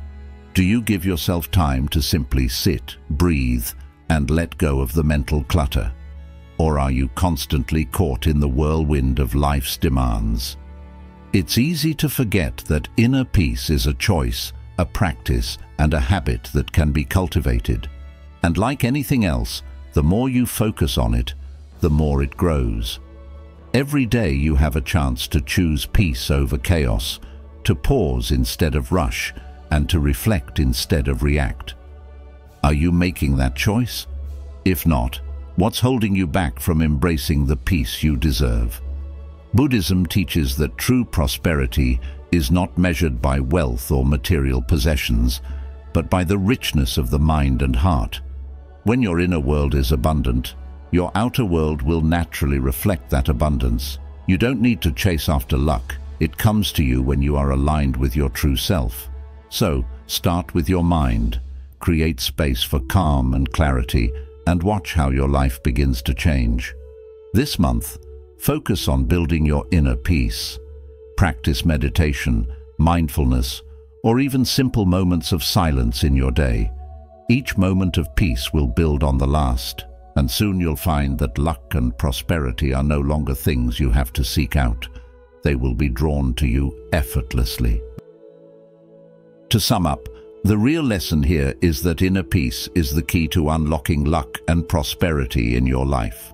Do you give yourself time to simply sit, breathe, and let go of the mental clutter? Or are you constantly caught in the whirlwind of life's demands? It's easy to forget that inner peace is a choice, a practice, and a habit that can be cultivated. And like anything else, the more you focus on it, the more it grows. Every day you have a chance to choose peace over chaos, to pause instead of rush, and to reflect instead of react. Are you making that choice? If not, what's holding you back from embracing the peace you deserve? Buddhism teaches that true prosperity is not measured by wealth or material possessions, but by the richness of the mind and heart. When your inner world is abundant, your outer world will naturally reflect that abundance. You don't need to chase after luck. It comes to you when you are aligned with your true self. So, start with your mind, create space for calm and clarity, and watch how your life begins to change. This month, focus on building your inner peace. Practice meditation, mindfulness, or even simple moments of silence in your day. Each moment of peace will build on the last, and soon you'll find that luck and prosperity are no longer things you have to seek out. They will be drawn to you effortlessly. To sum up, the real lesson here is that inner peace is the key to unlocking luck and prosperity in your life.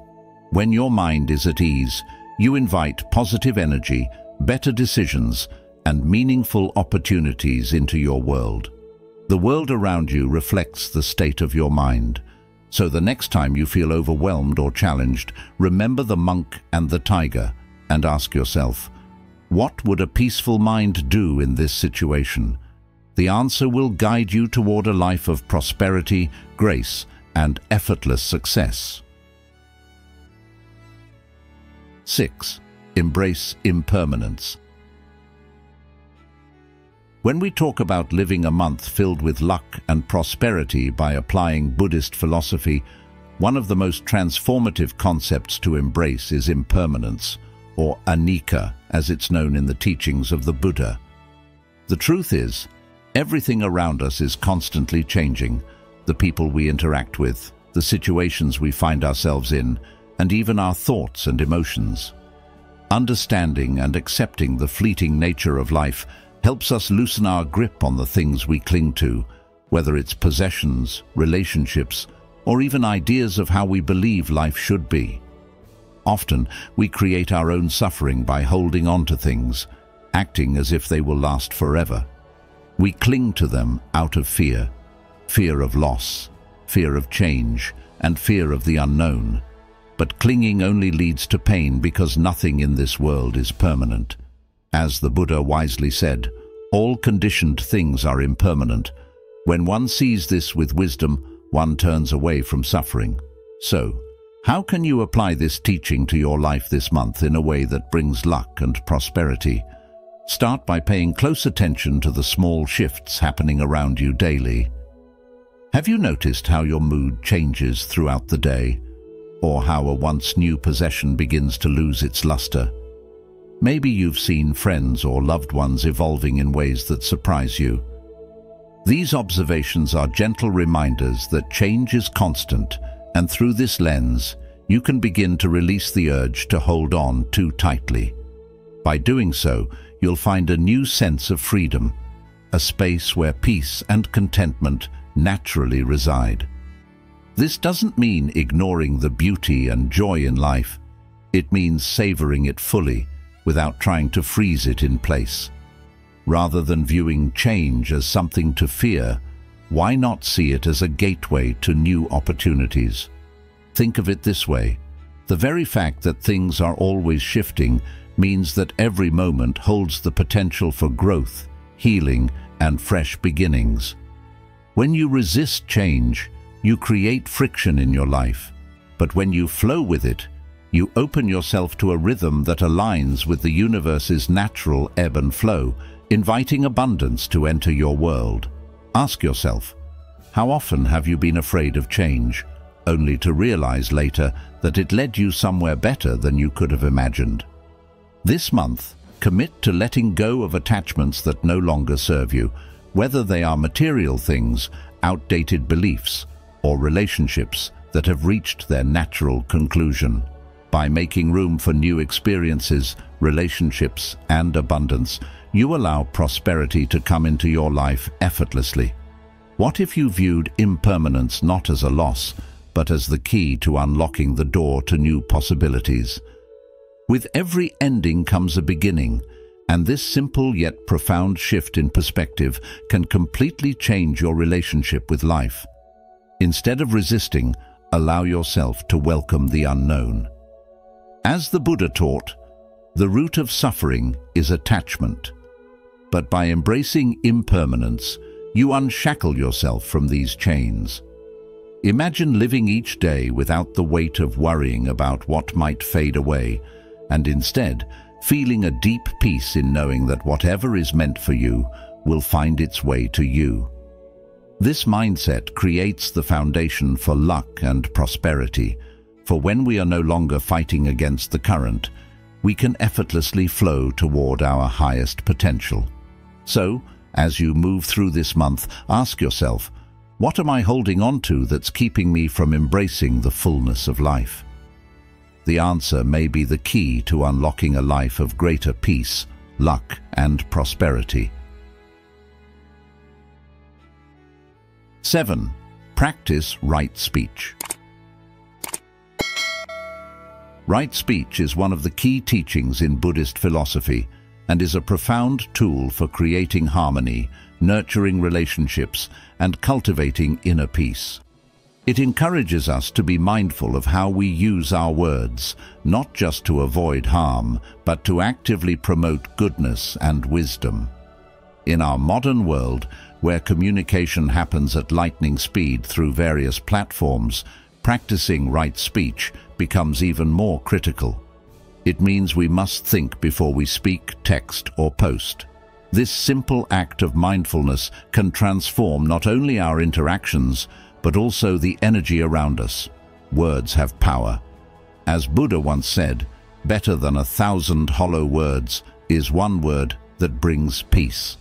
When your mind is at ease, you invite positive energy, better decisions, and meaningful opportunities into your world. The world around you reflects the state of your mind. So the next time you feel overwhelmed or challenged, remember the monk and the tiger and ask yourself, what would a peaceful mind do in this situation? The answer will guide you toward a life of prosperity, grace, and effortless success. 6. Embrace impermanence. When we talk about living a month filled with luck and prosperity by applying Buddhist philosophy, one of the most transformative concepts to embrace is impermanence, or anicca, as it's known in the teachings of the Buddha. The truth is, everything around us is constantly changing. The people we interact with, the situations we find ourselves in, and even our thoughts and emotions. Understanding and accepting the fleeting nature of life helps us loosen our grip on the things we cling to, whether it's possessions, relationships, or even ideas of how we believe life should be. Often, we create our own suffering by holding on to things, acting as if they will last forever. We cling to them out of fear, fear of loss, fear of change, and fear of the unknown. But clinging only leads to pain because nothing in this world is permanent. As the Buddha wisely said, all conditioned things are impermanent. When one sees this with wisdom, one turns away from suffering. So, how can you apply this teaching to your life this month in a way that brings luck and prosperity? Start by paying close attention to the small shifts happening around you daily. Have you noticed how your mood changes throughout the day? or how a once new possession begins to lose its luster. Maybe you've seen friends or loved ones evolving in ways that surprise you. These observations are gentle reminders that change is constant, and through this lens, you can begin to release the urge to hold on too tightly. By doing so, you'll find a new sense of freedom, a space where peace and contentment naturally reside. This doesn't mean ignoring the beauty and joy in life. It means savoring it fully, without trying to freeze it in place. Rather than viewing change as something to fear, why not see it as a gateway to new opportunities? Think of it this way: the very fact that things are always shifting means that every moment holds the potential for growth, healing, and fresh beginnings. When you resist change, you create friction in your life. But when you flow with it, you open yourself to a rhythm that aligns with the universe's natural ebb and flow, inviting abundance to enter your world. Ask yourself, how often have you been afraid of change, only to realize later that it led you somewhere better than you could have imagined? This month, commit to letting go of attachments that no longer serve you, whether they are material things, outdated beliefs, or relationships that have reached their natural conclusion. By making room for new experiences, relationships, and abundance, you allow prosperity to come into your life effortlessly. What if you viewed impermanence not as a loss, but as the key to unlocking the door to new possibilities? With every ending comes a beginning, and this simple yet profound shift in perspective can completely change your relationship with life. Instead of resisting, allow yourself to welcome the unknown. As the Buddha taught, the root of suffering is attachment. But by embracing impermanence, you unshackle yourself from these chains. Imagine living each day without the weight of worrying about what might fade away, and instead feeling a deep peace in knowing that whatever is meant for you will find its way to you. This mindset creates the foundation for luck and prosperity, for when we are no longer fighting against the current, we can effortlessly flow toward our highest potential. So, as you move through this month, ask yourself, what am I holding on to that's keeping me from embracing the fullness of life? The answer may be the key to unlocking a life of greater peace, luck, and prosperity. 7. Practice right speech. Right speech is one of the key teachings in Buddhist philosophy and is a profound tool for creating harmony, nurturing relationships, and cultivating inner peace. It encourages us to be mindful of how we use our words, not just to avoid harm, but to actively promote goodness and wisdom. In our modern world, where communication happens at lightning speed through various platforms, practicing right speech becomes even more critical. It means we must think before we speak, text, or post. This simple act of mindfulness can transform not only our interactions, but also the energy around us. Words have power. As Buddha once said, better than 1,000 hollow words is one word that brings peace.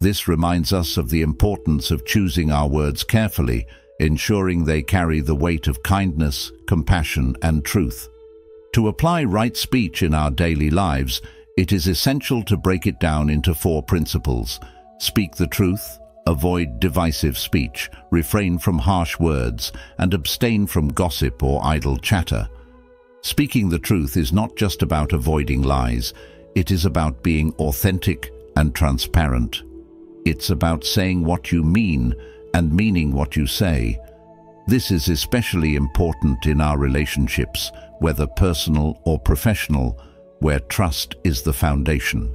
This reminds us of the importance of choosing our words carefully, ensuring they carry the weight of kindness, compassion, and truth. To apply right speech in our daily lives, it is essential to break it down into 4 principles. Speak the truth, avoid divisive speech, refrain from harsh words, and abstain from gossip or idle chatter. Speaking the truth is not just about avoiding lies, it is about being authentic and transparent. It's about saying what you mean and meaning what you say. This is especially important in our relationships, whether personal or professional, where trust is the foundation.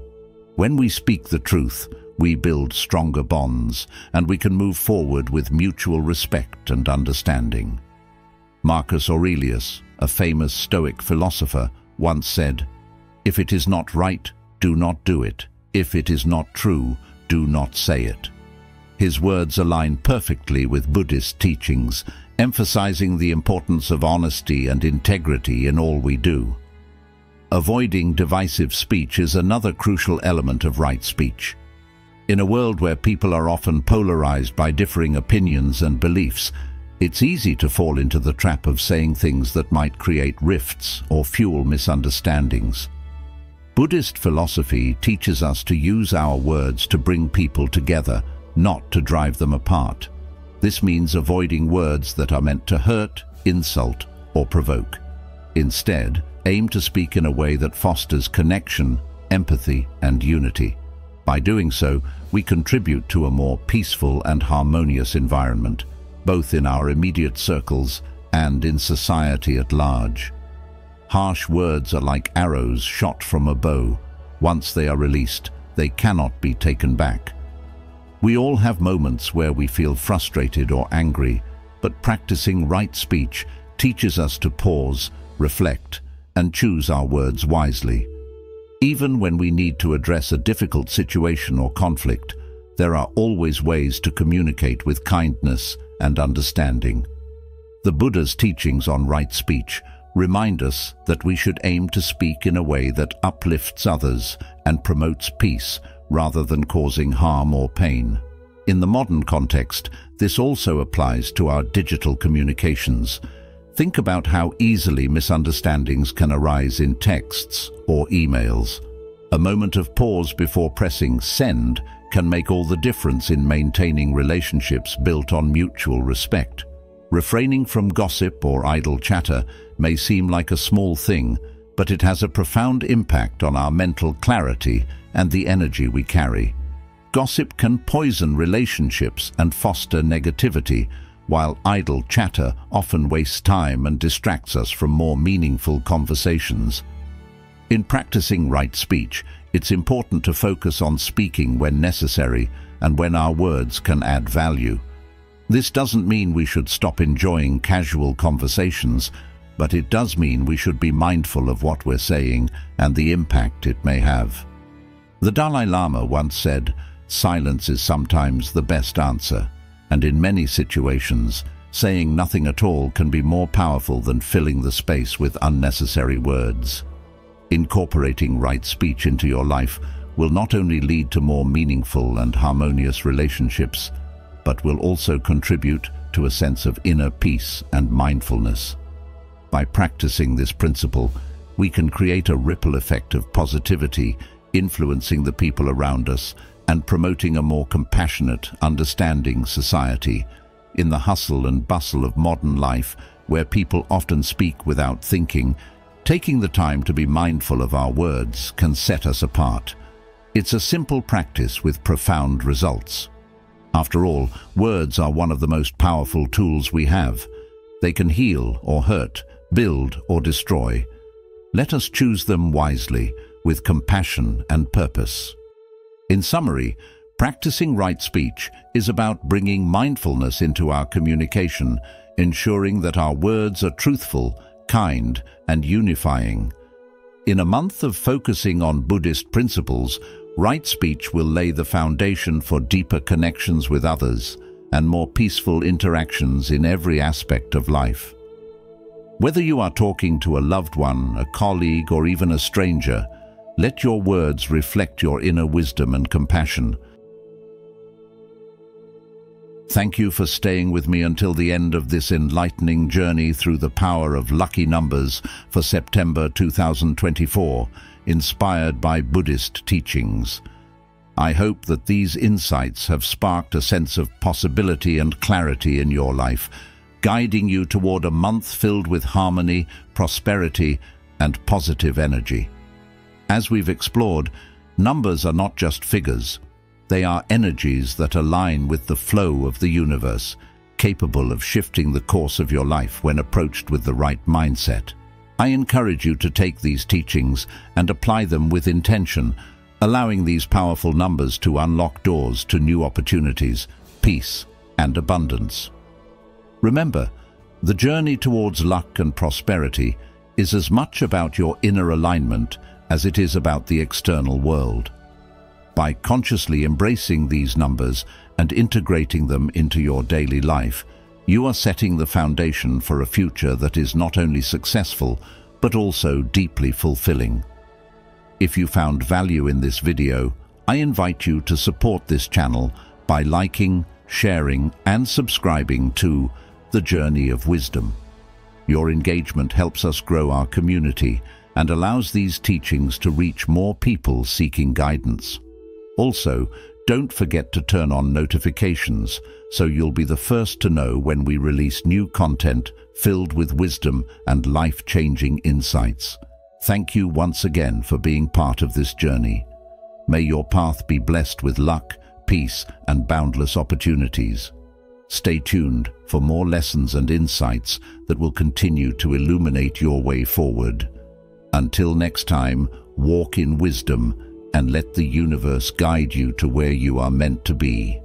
When we speak the truth, we build stronger bonds, and we can move forward with mutual respect and understanding. Marcus Aurelius, a famous Stoic philosopher, once said, "If it is not right, do not do it. If it is not true, do not say it." His words align perfectly with Buddhist teachings, emphasizing the importance of honesty and integrity in all we do. Avoiding divisive speech is another crucial element of right speech. In a world where people are often polarized by differing opinions and beliefs, it's easy to fall into the trap of saying things that might create rifts or fuel misunderstandings. Buddhist philosophy teaches us to use our words to bring people together, not to drive them apart. This means avoiding words that are meant to hurt, insult, or provoke. Instead, aim to speak in a way that fosters connection, empathy, and unity. By doing so, we contribute to a more peaceful and harmonious environment, both in our immediate circles and in society at large. Harsh words are like arrows shot from a bow. Once they are released, they cannot be taken back. We all have moments where we feel frustrated or angry, but practicing right speech teaches us to pause, reflect, and choose our words wisely. Even when we need to address a difficult situation or conflict, there are always ways to communicate with kindness and understanding. The Buddha's teachings on right speech remind us that we should aim to speak in a way that uplifts others and promotes peace rather than causing harm or pain. In the modern context, this also applies to our digital communications. Think about how easily misunderstandings can arise in texts or emails. A moment of pause before pressing send can make all the difference in maintaining relationships built on mutual respect. Refraining from gossip or idle chatter may seem like a small thing, but it has a profound impact on our mental clarity and the energy we carry. Gossip can poison relationships and foster negativity, while idle chatter often wastes time and distracts us from more meaningful conversations. In practicing right speech, it's important to focus on speaking when necessary and when our words can add value. This doesn't mean we should stop enjoying casual conversations, but it does mean we should be mindful of what we're saying and the impact it may have. The Dalai Lama once said, "Silence is sometimes the best answer," and in many situations, saying nothing at all can be more powerful than filling the space with unnecessary words. Incorporating right speech into your life will not only lead to more meaningful and harmonious relationships, but will also contribute to a sense of inner peace and mindfulness. By practicing this principle, we can create a ripple effect of positivity, influencing the people around us and promoting a more compassionate, understanding society. In the hustle and bustle of modern life, where people often speak without thinking, taking the time to be mindful of our words can set us apart. It's a simple practice with profound results. After all, words are one of the most powerful tools we have. They can heal or hurt, build or destroy. Let us choose them wisely, with compassion and purpose. In summary, practicing right speech is about bringing mindfulness into our communication, ensuring that our words are truthful, kind, and unifying. In a month of focusing on Buddhist principles, right speech will lay the foundation for deeper connections with others and more peaceful interactions in every aspect of life. Whether you are talking to a loved one, a colleague, or even a stranger, let your words reflect your inner wisdom and compassion. Thank you for staying with me until the end of this enlightening journey through the power of lucky numbers for September 2024, inspired by Buddhist teachings. I hope that these insights have sparked a sense of possibility and clarity in your life, guiding you toward a month filled with harmony, prosperity, and positive energy. As we've explored, numbers are not just figures. They are energies that align with the flow of the universe, capable of shifting the course of your life when approached with the right mindset. I encourage you to take these teachings and apply them with intention, allowing these powerful numbers to unlock doors to new opportunities, peace, and abundance. Remember, the journey towards luck and prosperity is as much about your inner alignment as it is about the external world. By consciously embracing these numbers and integrating them into your daily life, you are setting the foundation for a future that is not only successful, but also deeply fulfilling. If you found value in this video, I invite you to support this channel by liking, sharing, and subscribing to The Journey of Wisdom. Your engagement helps us grow our community and allows these teachings to reach more people seeking guidance. Also, don't forget to turn on notifications so you'll be the first to know when we release new content filled with wisdom and life-changing insights. Thank you once again for being part of this journey. May your path be blessed with luck, peace, and boundless opportunities. Stay tuned for more lessons and insights that will continue to illuminate your way forward. Until next time, walk in wisdom and let the universe guide you to where you are meant to be.